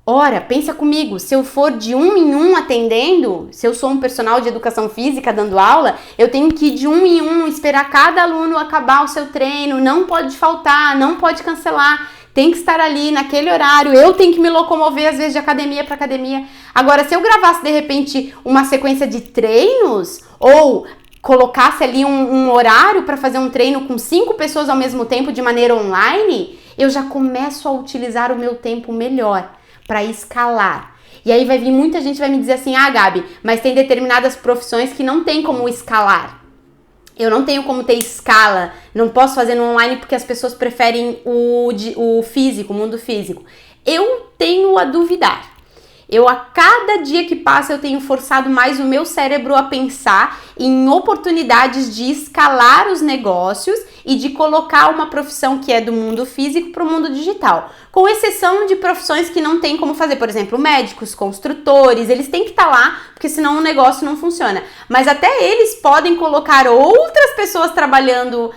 Ora, pensa comigo, se eu for de 1 em 1 atendendo, se eu sou um personal de educação física dando aula, eu tenho que ir de 1 em 1, esperar cada aluno acabar o seu treino, não pode faltar, não pode cancelar, tem que estar ali naquele horário, eu tenho que me locomover às vezes de academia para academia. Agora, se eu gravasse de repente uma sequência de treinos ou colocasse ali um horário para fazer um treino com 5 pessoas ao mesmo tempo de maneira online, eu já começo a utilizar o meu tempo melhor para escalar. E aí vai vir muita gente vai me dizer assim, Gabi, mas tem determinadas profissões que não tem como escalar. Eu não tenho como ter escala, não posso fazer no online porque as pessoas preferem o físico, o mundo físico. Eu tenho a duvidar. A cada dia que passa, eu tenho forçado mais o meu cérebro a pensar em oportunidades de escalar os negócios e de colocar uma profissão que é do mundo físico para o mundo digital. Com exceção de profissões que não tem como fazer, por exemplo, médicos, construtores, eles têm que estar lá, porque senão o negócio não funciona. Mas até eles podem colocar outras pessoas trabalhando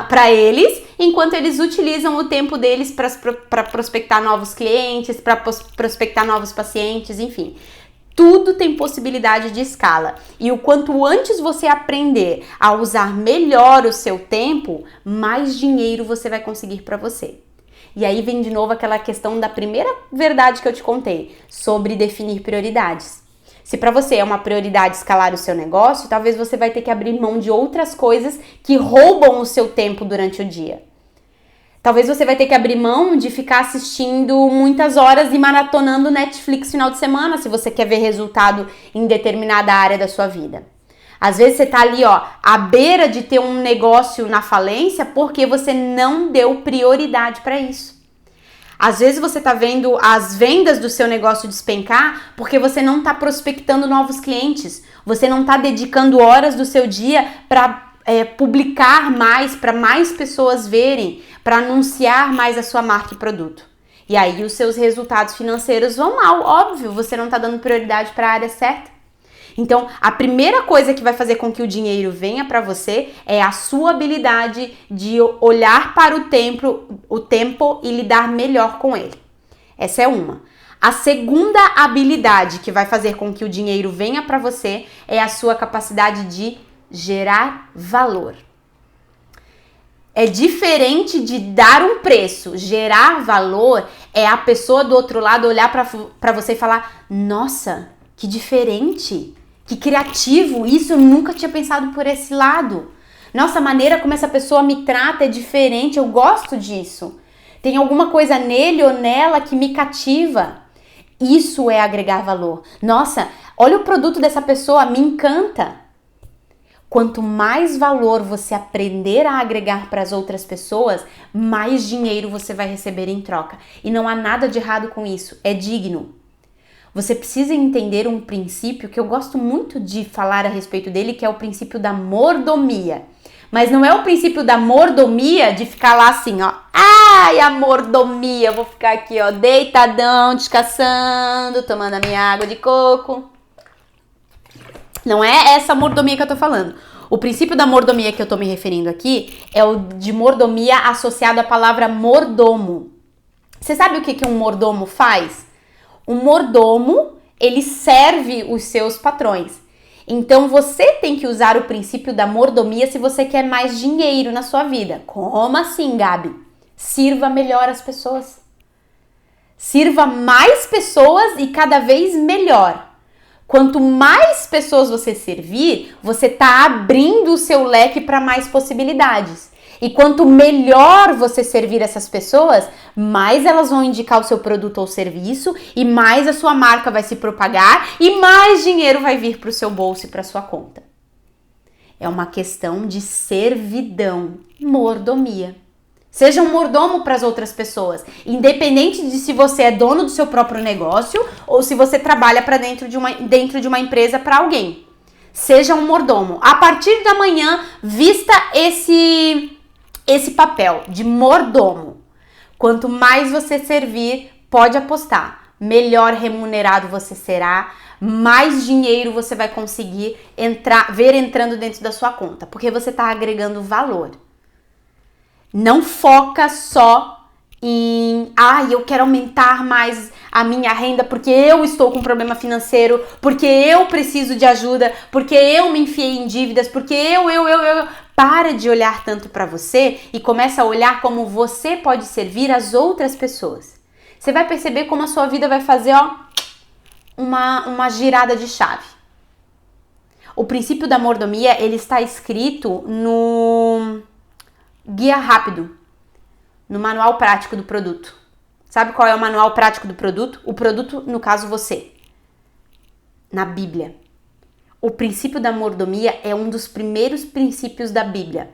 para eles, enquanto eles utilizam o tempo deles para prospectar novos clientes, para prospectar novos pacientes, enfim. Tudo tem possibilidade de escala. E o quanto antes você aprender a usar melhor o seu tempo, mais dinheiro você vai conseguir para você. E aí vem de novo aquela questão da primeira verdade que eu te contei, sobre definir prioridades. Se para você é uma prioridade escalar o seu negócio, talvez você vai ter que abrir mão de outras coisas que roubam o seu tempo durante o dia. Talvez você vai ter que abrir mão de ficar assistindo muitas horas e maratonando Netflix final de semana, se você quer ver resultado em determinada área da sua vida. Às vezes você tá ali, à beira de ter um negócio na falência porque você não deu prioridade para isso. Às vezes você tá vendo as vendas do seu negócio despencar porque você não tá prospectando novos clientes. Você não tá dedicando horas do seu dia para publicar mais, para mais pessoas verem, para anunciar mais a sua marca e produto. E aí os seus resultados financeiros vão mal, óbvio, você não tá dando prioridade para a área certa. Então, a primeira coisa que vai fazer com que o dinheiro venha para você é a sua habilidade de olhar para o tempo e lidar melhor com ele. Essa é uma. A segunda habilidade que vai fazer com que o dinheiro venha para você é a sua capacidade de gerar valor. É diferente de dar um preço. Gerar valor é a pessoa do outro lado olhar para você e falar: nossa, que diferente, que criativo, isso eu nunca tinha pensado por esse lado. Nossa, a maneira como essa pessoa me trata é diferente, eu gosto disso. Tem alguma coisa nele ou nela que me cativa. Isso é agregar valor. Nossa, olha o produto dessa pessoa, me encanta. Quanto mais valor você aprender a agregar para as outras pessoas, mais dinheiro você vai receber em troca. E não há nada de errado com isso, é digno. Você precisa entender um princípio que eu gosto muito de falar a respeito dele, que é o princípio da mordomia. Mas não é o princípio da mordomia de ficar lá assim, ai, a mordomia, vou ficar aqui, deitadão, descansando, tomando a minha água de coco. Não é essa mordomia que eu tô falando. O princípio da mordomia que eu tô me referindo aqui é o de mordomia associado à palavra mordomo. Você sabe o que um mordomo faz? Um mordomo, ele serve os seus patrões. Então, você tem que usar o princípio da mordomia se você quer mais dinheiro na sua vida. Como assim, Gabi? Sirva melhor as pessoas. Sirva mais pessoas e cada vez melhor. Quanto mais pessoas você servir, você está abrindo o seu leque para mais possibilidades. E quanto melhor você servir essas pessoas, mais elas vão indicar o seu produto ou serviço e mais a sua marca vai se propagar e mais dinheiro vai vir para o seu bolso e para a sua conta. É uma questão de servidão, mordomia. Seja um mordomo para as outras pessoas, independente de se você é dono do seu próprio negócio ou se você trabalha para dentro de uma empresa para alguém. Seja um mordomo. A partir da manhã, vista esse papel de mordomo. Quanto mais você servir, pode apostar, melhor remunerado você será, mais dinheiro você vai conseguir ver entrando dentro da sua conta, porque você está agregando valor. Não foca só em, eu quero aumentar mais a minha renda porque eu estou com um problema financeiro, porque eu preciso de ajuda, porque eu me enfiei em dívidas, porque eu. Para de olhar tanto para você e começa a olhar como você pode servir as outras pessoas. Você vai perceber como a sua vida vai fazer, uma girada de chave. O princípio da mordomia, ele está escrito no Guia Rápido, no Manual Prático do Produto. Sabe qual é o Manual Prático do Produto? O produto, no caso, você. Na Bíblia. O princípio da mordomia é um dos primeiros princípios da Bíblia.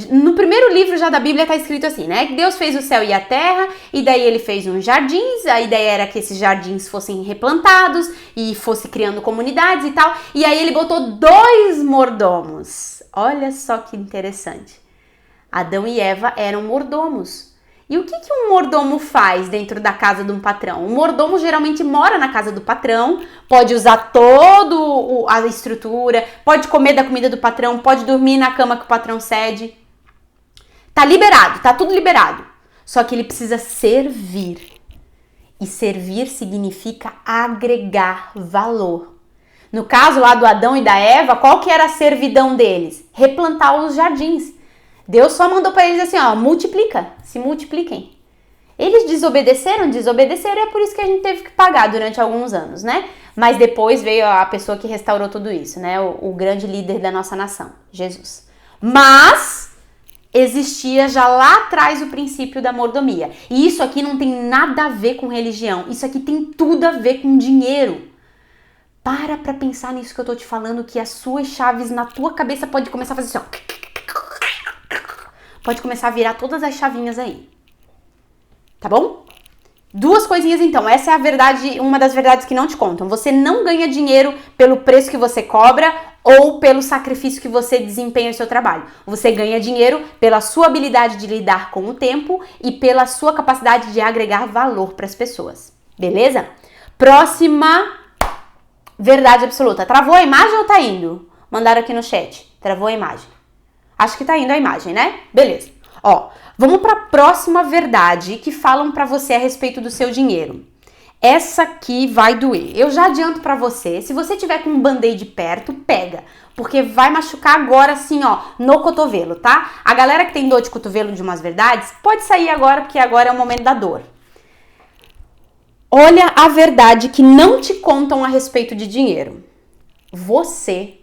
No primeiro livro já da Bíblia está escrito assim, né? Deus fez o céu e a terra, e daí ele fez uns jardins, a ideia era que esses jardins fossem replantados e fosse criando comunidades e tal, e aí ele botou 2 mordomos. Olha só que interessante. Adão e Eva eram mordomos. E o que um mordomo faz dentro da casa de um patrão? O mordomo geralmente mora na casa do patrão, pode usar toda a estrutura, pode comer da comida do patrão, pode dormir na cama que o patrão cede. Tá liberado, tá tudo liberado. Só que ele precisa servir. E servir significa agregar valor. No caso lá do Adão e da Eva, qual que era a servidão deles? Replantar os jardins. Deus só mandou para eles assim, se multipliquem. Eles desobedeceram, é por isso que a gente teve que pagar durante alguns anos, né? Mas depois veio a pessoa que restaurou tudo isso, né? O grande líder da nossa nação, Jesus. Mas existia já lá atrás o princípio da mordomia. E isso aqui não tem nada a ver com religião, isso aqui tem tudo a ver com dinheiro. Para pensar nisso que eu tô te falando, que as suas chaves na tua cabeça pode começar a fazer assim, pode começar a virar todas as chavinhas aí. Tá bom? 2 coisinhas então. Essa é a verdade, uma das verdades que não te contam. Você não ganha dinheiro pelo preço que você cobra ou pelo sacrifício que você desempenha no seu trabalho. Você ganha dinheiro pela sua habilidade de lidar com o tempo e pela sua capacidade de agregar valor para as pessoas. Beleza? Próxima verdade absoluta. Travou a imagem ou tá indo? Mandaram aqui no chat. Travou a imagem. Acho que tá indo a imagem, né? Beleza. Vamos para a próxima verdade que falam para você a respeito do seu dinheiro. Essa aqui vai doer. Eu já adianto para você, se você tiver com um band-aid perto, pega. Porque vai machucar agora assim, no cotovelo, tá? A galera que tem dor de cotovelo de umas verdades, pode sair agora, porque agora é o momento da dor. Olha a verdade que não te contam a respeito de dinheiro. Você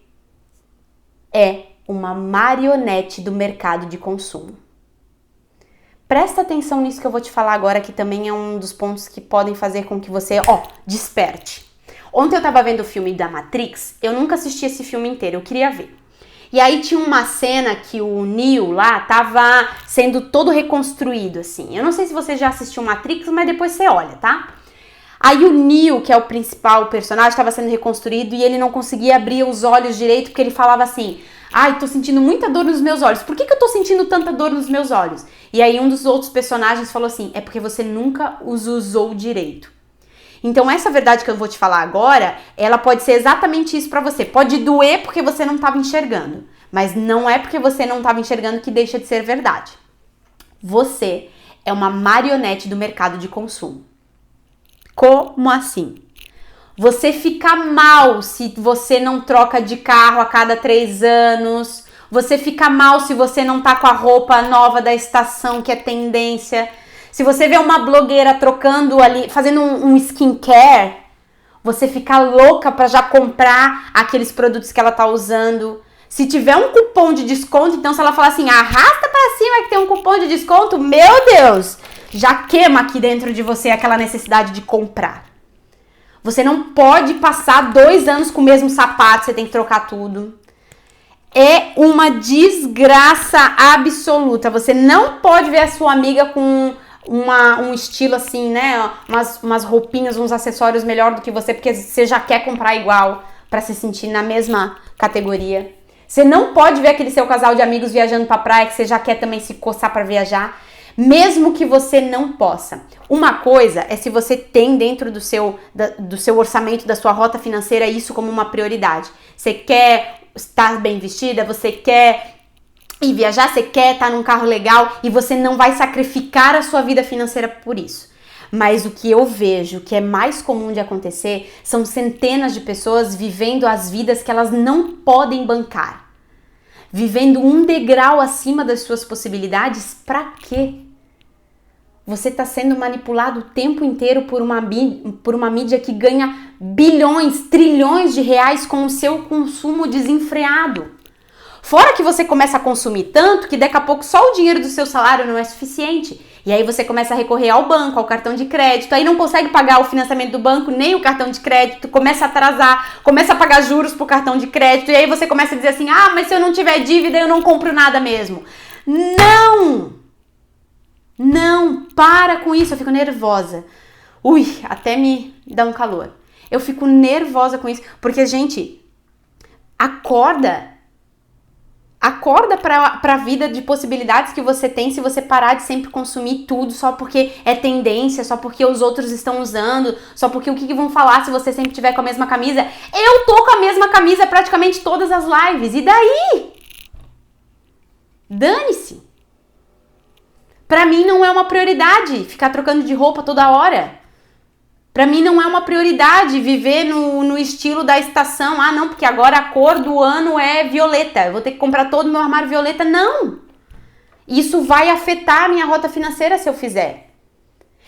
é uma marionete do mercado de consumo. Presta atenção nisso que eu vou te falar agora, que também é um dos pontos que podem fazer com que você, desperte. Ontem eu tava vendo o filme da Matrix, eu nunca assisti esse filme inteiro, eu queria ver. E aí tinha uma cena que o Neo lá tava sendo todo reconstruído, assim. Eu não sei se você já assistiu Matrix, mas depois você olha, tá? Aí o Neo, que é o principal personagem, estava sendo reconstruído e ele não conseguia abrir os olhos direito, porque ele falava assim... tô sentindo muita dor nos meus olhos. Por que eu tô sentindo tanta dor nos meus olhos? E aí um dos outros personagens falou assim, é porque você nunca os usou direito. Então essa verdade que eu vou te falar agora, ela pode ser exatamente isso pra você. Pode doer porque você não estava enxergando. Mas não é porque você não estava enxergando que deixa de ser verdade. Você é uma marionete do mercado de consumo. Como assim? Você fica mal se você não troca de carro a cada 3 anos. Você fica mal se você não tá com a roupa nova da estação, que é tendência. Se você vê uma blogueira trocando ali, fazendo um skincare, você fica louca pra já comprar aqueles produtos que ela tá usando. Se tiver um cupom de desconto, então se ela falar assim, arrasta pra cima que tem um cupom de desconto, meu Deus, já queima aqui dentro de você aquela necessidade de comprar. Você não pode passar 2 anos com o mesmo sapato, você tem que trocar tudo. É uma desgraça absoluta. Você não pode ver a sua amiga com um estilo assim, né? Umas roupinhas, uns acessórios melhor do que você, porque você já quer comprar igual pra se sentir na mesma categoria. Você não pode ver aquele seu casal de amigos viajando pra praia que você já quer também se coçar pra viajar, mesmo que você não possa. Uma coisa é se você tem dentro do seu orçamento, da sua rota financeira, isso como uma prioridade. Você quer estar bem vestida, você quer ir viajar, você quer estar num carro legal e você não vai sacrificar a sua vida financeira por isso. Mas o que eu vejo que é mais comum de acontecer são centenas de pessoas vivendo as vidas que elas não podem bancar. Vivendo um degrau acima das suas possibilidades, pra quê? Você está sendo manipulado o tempo inteiro por uma mídia que ganha bilhões, trilhões de reais com o seu consumo desenfreado. Fora que você começa a consumir tanto que daqui a pouco só o dinheiro do seu salário não é suficiente. E aí você começa a recorrer ao banco, ao cartão de crédito, aí não consegue pagar o financiamento do banco, nem o cartão de crédito, começa a atrasar, começa a pagar juros pro cartão de crédito, e aí você começa a dizer assim, ah, mas se eu não tiver dívida eu não compro nada mesmo. Não! Não, para com isso, eu fico nervosa. Ui, até me dá um calor. Eu fico nervosa com isso, porque, gente, acorda pra vida de possibilidades que você tem se você parar de sempre consumir tudo só porque é tendência, só porque os outros estão usando, só porque o que vão falar se você sempre tiver com a mesma camisa. Eu tô com a mesma camisa praticamente todas as lives, e daí? Dane-se. Pra mim não é uma prioridade ficar trocando de roupa toda hora. Pra mim não é uma prioridade viver no estilo da estação. Ah, não, porque agora a cor do ano é violeta. Eu vou ter que comprar todo o meu armário violeta. Não! Isso vai afetar a minha rota financeira se eu fizer.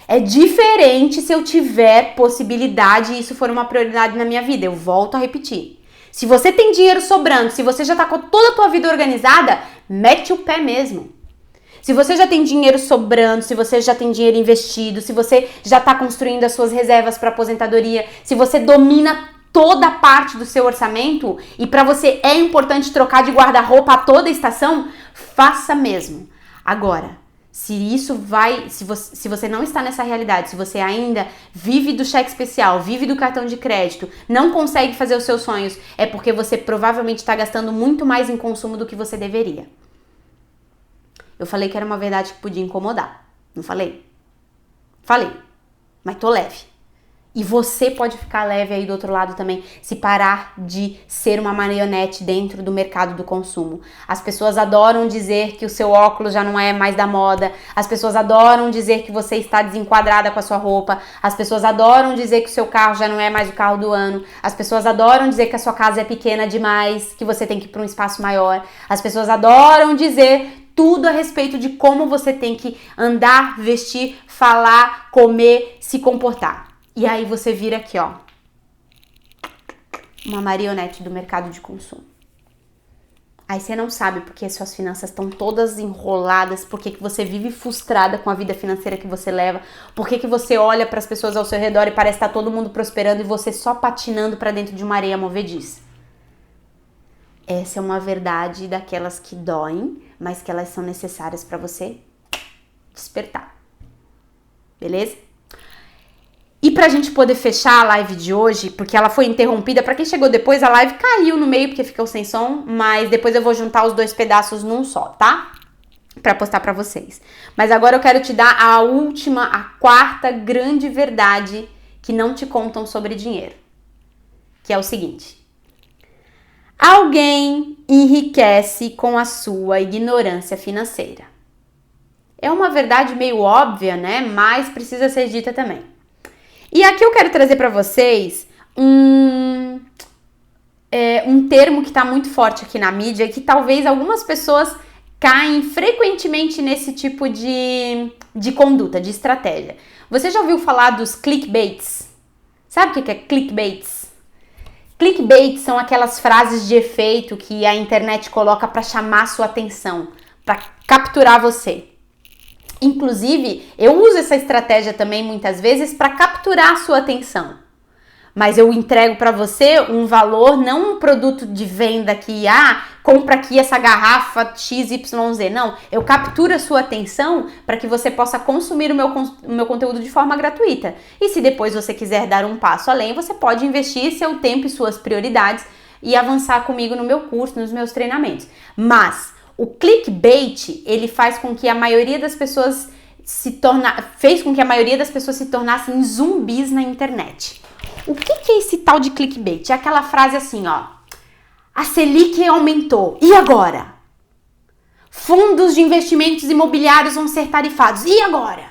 É diferente se eu tiver possibilidade e isso for uma prioridade na minha vida. Eu volto a repetir. Se você tem dinheiro sobrando, se você já tá com toda a tua vida organizada, mete o pé mesmo. Se você já tem dinheiro sobrando, se você já tem dinheiro investido, se você já está construindo as suas reservas para aposentadoria, se você domina toda a parte do seu orçamento e para você é importante trocar de guarda-roupa a toda estação, faça mesmo. Agora, se você não está nessa realidade, se você ainda vive do cheque especial, vive do cartão de crédito, não consegue fazer os seus sonhos, é porque você provavelmente está gastando muito mais em consumo do que você deveria. Eu falei que era uma verdade que podia incomodar. Não falei? Falei. Mas tô leve. E você pode ficar leve aí do outro lado também, se parar de ser uma marionete dentro do mercado do consumo. As pessoas adoram dizer que o seu óculos já não é mais da moda. As pessoas adoram dizer que você está desenquadrada com a sua roupa. As pessoas adoram dizer que o seu carro já não é mais o carro do ano. As pessoas adoram dizer que a sua casa é pequena demais, que você tem que ir para um espaço maior. As pessoas adoram dizer tudo a respeito de como você tem que andar, vestir, falar, comer, se comportar. E aí você vira aqui, ó, uma marionete do mercado de consumo. Aí você não sabe porque suas finanças estão todas enroladas, porque que você vive frustrada com a vida financeira que você leva, porque que você olha para as pessoas ao seu redor e parece estar todo mundo prosperando e você só patinando para dentro de uma areia movediça. Essa é uma verdade daquelas que doem, mas que elas são necessárias para você despertar. Beleza? E pra gente poder fechar a live de hoje, porque ela foi interrompida, pra quem chegou depois, a live caiu no meio porque ficou sem som, mas depois eu vou juntar os dois pedaços num só, tá? Pra postar pra vocês. Mas agora eu quero te dar a quarta grande verdade que não te contam sobre dinheiro. Que é o seguinte: alguém enriquece com a sua ignorância financeira. É uma verdade meio óbvia, né? Mas precisa ser dita também. E aqui eu quero trazer para vocês um termo que está muito forte aqui na mídia, que talvez algumas pessoas caem frequentemente nesse tipo de conduta, de estratégia. Você já ouviu falar dos clickbaits? Sabe o que é clickbaits? Clickbait são aquelas frases de efeito que a internet coloca para chamar sua atenção, para capturar você. Inclusive, eu uso essa estratégia também muitas vezes para capturar a sua atenção. Mas eu entrego para você um valor, não um produto de venda que compra aqui essa garrafa XYZ. Não, eu capturo a sua atenção para que você possa consumir o meu conteúdo de forma gratuita. E se depois você quiser dar um passo além, você pode investir seu tempo e suas prioridades e avançar comigo no meu curso, nos meus treinamentos. Mas o clickbait, ele faz com que a maioria das pessoas fez com que a maioria das pessoas se tornassem zumbis na internet. O que é esse tal de clickbait? É aquela frase assim, ó. A Selic aumentou. E agora? Fundos de investimentos imobiliários vão ser tarifados. E agora?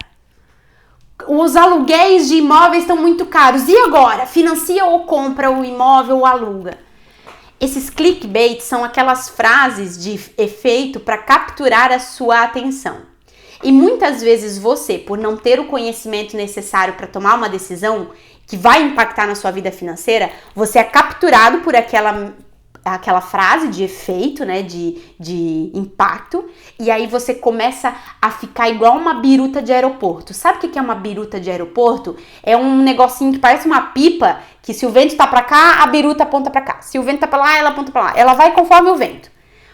Os aluguéis de imóveis estão muito caros. E agora? Financia ou compra o imóvel ou aluga? Esses clickbaits são aquelas frases de efeito para capturar a sua atenção. E muitas vezes você, por não ter o conhecimento necessário para tomar uma decisão que vai impactar na sua vida financeira, você é capturado por aquela frase de efeito, né, de impacto, e aí você começa a ficar igual uma biruta de aeroporto. Sabe o que é uma biruta de aeroporto? É um negocinho que parece uma pipa, que se o vento tá pra cá, a biruta aponta pra cá. Se o vento tá pra lá, ela aponta pra lá. Ela vai conforme o vento.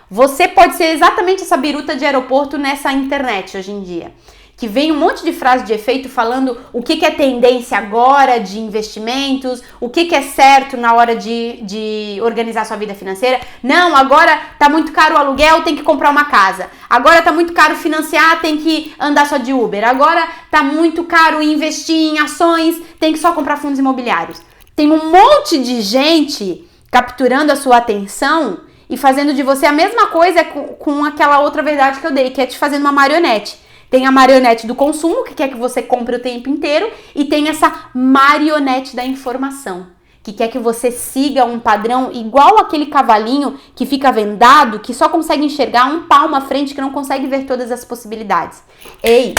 Você pode ser exatamente essa biruta de aeroporto nessa internet hoje em dia. Que vem um monte de frase de efeito falando o que é tendência agora de investimentos, o que é certo na hora de organizar sua vida financeira. Não, agora tá muito caro o aluguel, tem que comprar uma casa. Agora tá muito caro financiar, tem que andar só de Uber. Agora tá muito caro investir em ações, tem que só comprar fundos imobiliários. Tem um monte de gente capturando a sua atenção e fazendo de você a mesma coisa com aquela outra verdade que eu dei, que é te fazendo uma marionete. Tem a marionete do consumo, que quer que você compre o tempo inteiro, e tem essa marionete da informação, que quer que você siga um padrão igual aquele cavalinho que fica vendado, que só consegue enxergar um palmo à frente, que não consegue ver todas as possibilidades. Ei,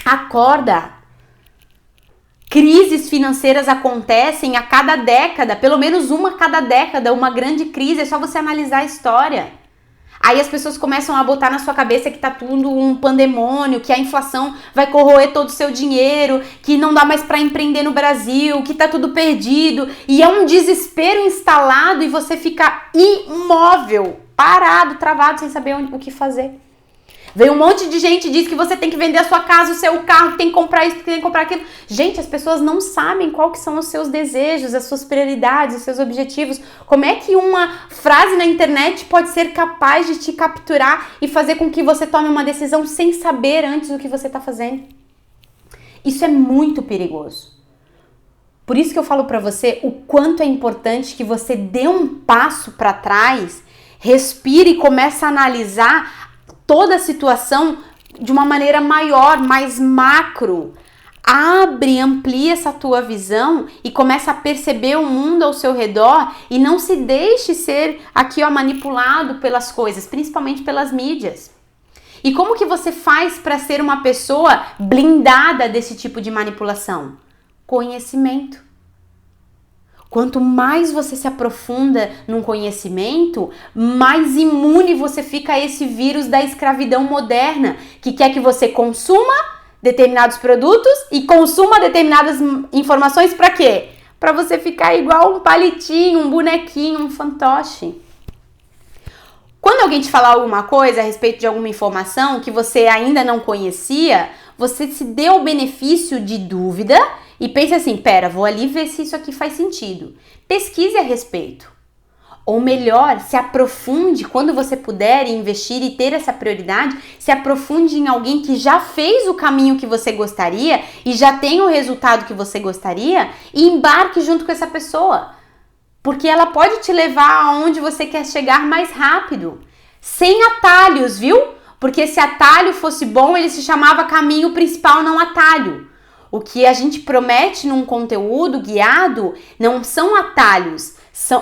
acorda! Crises financeiras acontecem a cada década, pelo menos uma a cada década, uma grande crise, é só você analisar a história. Aí as pessoas começam a botar na sua cabeça que tá tudo um pandemônio, que a inflação vai corroer todo o seu dinheiro, que não dá mais para empreender no Brasil, que tá tudo perdido, e é um desespero instalado e você fica imóvel, parado, travado, sem saber o que fazer. Vem um monte de gente que diz que você tem que vender a sua casa, o seu carro, que tem que comprar isso, que tem que comprar aquilo. Gente, as pessoas não sabem qual que são os seus desejos, as suas prioridades, os seus objetivos. Como é que uma frase na internet pode ser capaz de te capturar e fazer com que você tome uma decisão sem saber antes o que você está fazendo? Isso é muito perigoso. Por isso que eu falo para você o quanto é importante que você dê um passo para trás, respire e comece a analisar toda a situação de uma maneira maior, mais macro. Abre, amplia essa tua visão e começa a perceber o mundo ao seu redor e não se deixe ser aqui, ó, manipulado pelas coisas, principalmente pelas mídias. E como que você faz para ser uma pessoa blindada desse tipo de manipulação? Conhecimento. Quanto mais você se aprofunda num conhecimento, mais imune você fica a esse vírus da escravidão moderna, que quer que você consuma determinados produtos e consuma determinadas informações para quê? Para você ficar igual um palitinho, um bonequinho, um fantoche. Quando alguém te falar alguma coisa a respeito de alguma informação que você ainda não conhecia, você se dê o benefício de dúvida e pense assim, pera, vou ali ver se isso aqui faz sentido. Pesquise a respeito. Ou melhor, se aprofunde quando você puder investir e ter essa prioridade, se aprofunde em alguém que já fez o caminho que você gostaria e já tem o resultado que você gostaria e embarque junto com essa pessoa. Porque ela pode te levar aonde você quer chegar mais rápido. Sem atalhos, viu? Porque se atalho fosse bom, ele se chamava caminho principal, não atalho. O que a gente promete num conteúdo guiado não são atalhos,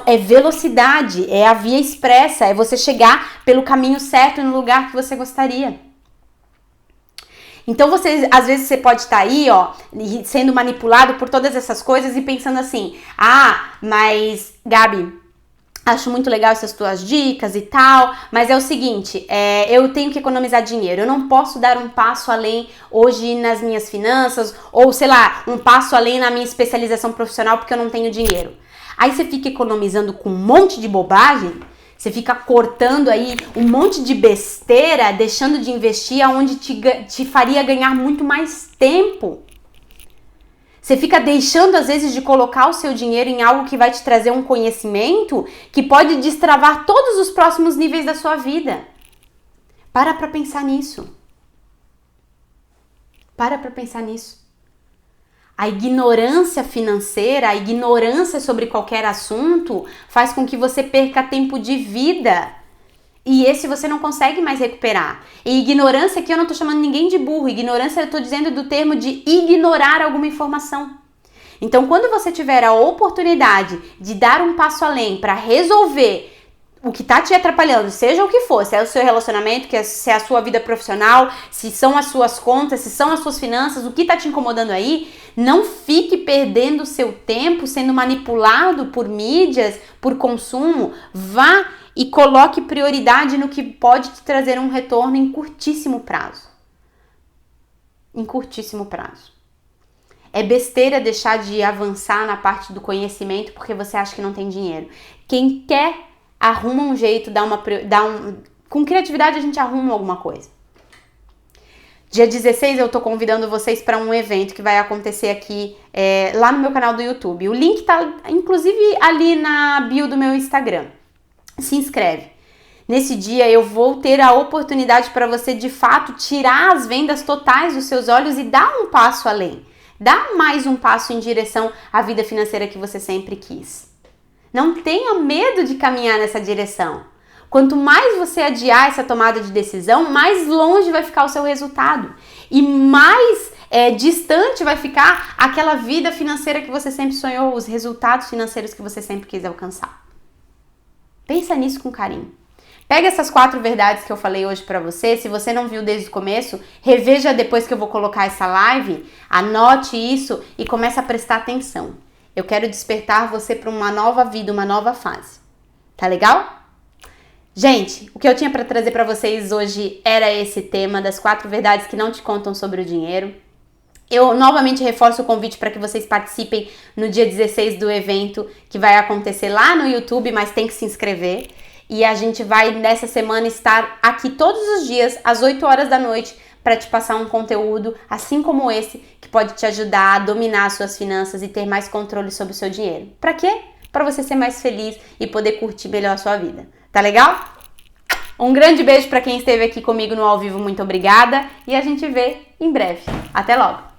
é velocidade, é a via expressa, é você chegar pelo caminho certo no lugar que você gostaria. Então, às vezes você pode estar aí, ó, sendo manipulado por todas essas coisas e pensando assim, mas Gabi, acho muito legal essas tuas dicas e tal, mas é o seguinte, eu tenho que economizar dinheiro, eu não posso dar um passo além hoje nas minhas finanças, ou sei lá, um passo além na minha especialização profissional porque eu não tenho dinheiro. Aí você fica economizando com um monte de bobagem, Você fica cortando aí um monte de besteira, deixando de investir aonde te faria ganhar muito mais tempo. Você fica deixando, às vezes, de colocar o seu dinheiro em algo que vai te trazer um conhecimento que pode destravar todos os próximos níveis da sua vida. Para pensar nisso. Para pensar nisso. A ignorância financeira, a ignorância sobre qualquer assunto faz com que você perca tempo de vida. E esse você não consegue mais recuperar. E ignorância aqui eu não tô chamando ninguém de burro. Ignorância eu tô dizendo do termo de ignorar alguma informação. Então, quando você tiver a oportunidade de dar um passo além para resolver o que tá te atrapalhando, seja o que for, se é o seu relacionamento, se é a sua vida profissional, se são as suas contas, se são as suas finanças, o que tá te incomodando aí, não fique perdendo o seu tempo sendo manipulado por mídias, por consumo. Vá e coloque prioridade no que pode te trazer um retorno em curtíssimo prazo. Em curtíssimo prazo. É besteira deixar de avançar na parte do conhecimento porque você acha que não tem dinheiro. Quem quer, arruma um jeito, com criatividade a gente arruma alguma coisa. Dia 16 eu tô convidando vocês para um evento que vai acontecer aqui lá no meu canal do YouTube. O link tá inclusive ali na bio do meu Instagram. Se inscreve. Nesse dia eu vou ter a oportunidade para você de fato tirar as vendas totais dos seus olhos e dar um passo além. Dar mais um passo em direção à vida financeira que você sempre quis. Não tenha medo de caminhar nessa direção. Quanto mais você adiar essa tomada de decisão, mais longe vai ficar o seu resultado. E mais distante vai ficar aquela vida financeira que você sempre sonhou, os resultados financeiros que você sempre quis alcançar. Pensa nisso com carinho. Pega essas 4 verdades que eu falei hoje pra você. Se você não viu desde o começo, reveja depois que eu vou colocar essa live. Anote isso e comece a prestar atenção. Eu quero despertar você para uma nova vida, uma nova fase. Tá legal? Gente, o que eu tinha para trazer para vocês hoje era esse tema das 4 verdades que não te contam sobre o dinheiro. Eu novamente reforço o convite para que vocês participem no dia 16 do evento que vai acontecer lá no YouTube, mas tem que se inscrever. E a gente vai nessa semana estar aqui todos os dias às 8 horas da noite para te passar um conteúdo assim como esse que pode te ajudar a dominar as suas finanças e ter mais controle sobre o seu dinheiro. Para quê? Para você ser mais feliz e poder curtir melhor a sua vida. Tá legal? Um grande beijo para quem esteve aqui comigo no ao vivo, muito obrigada e a gente vê em breve. Até logo!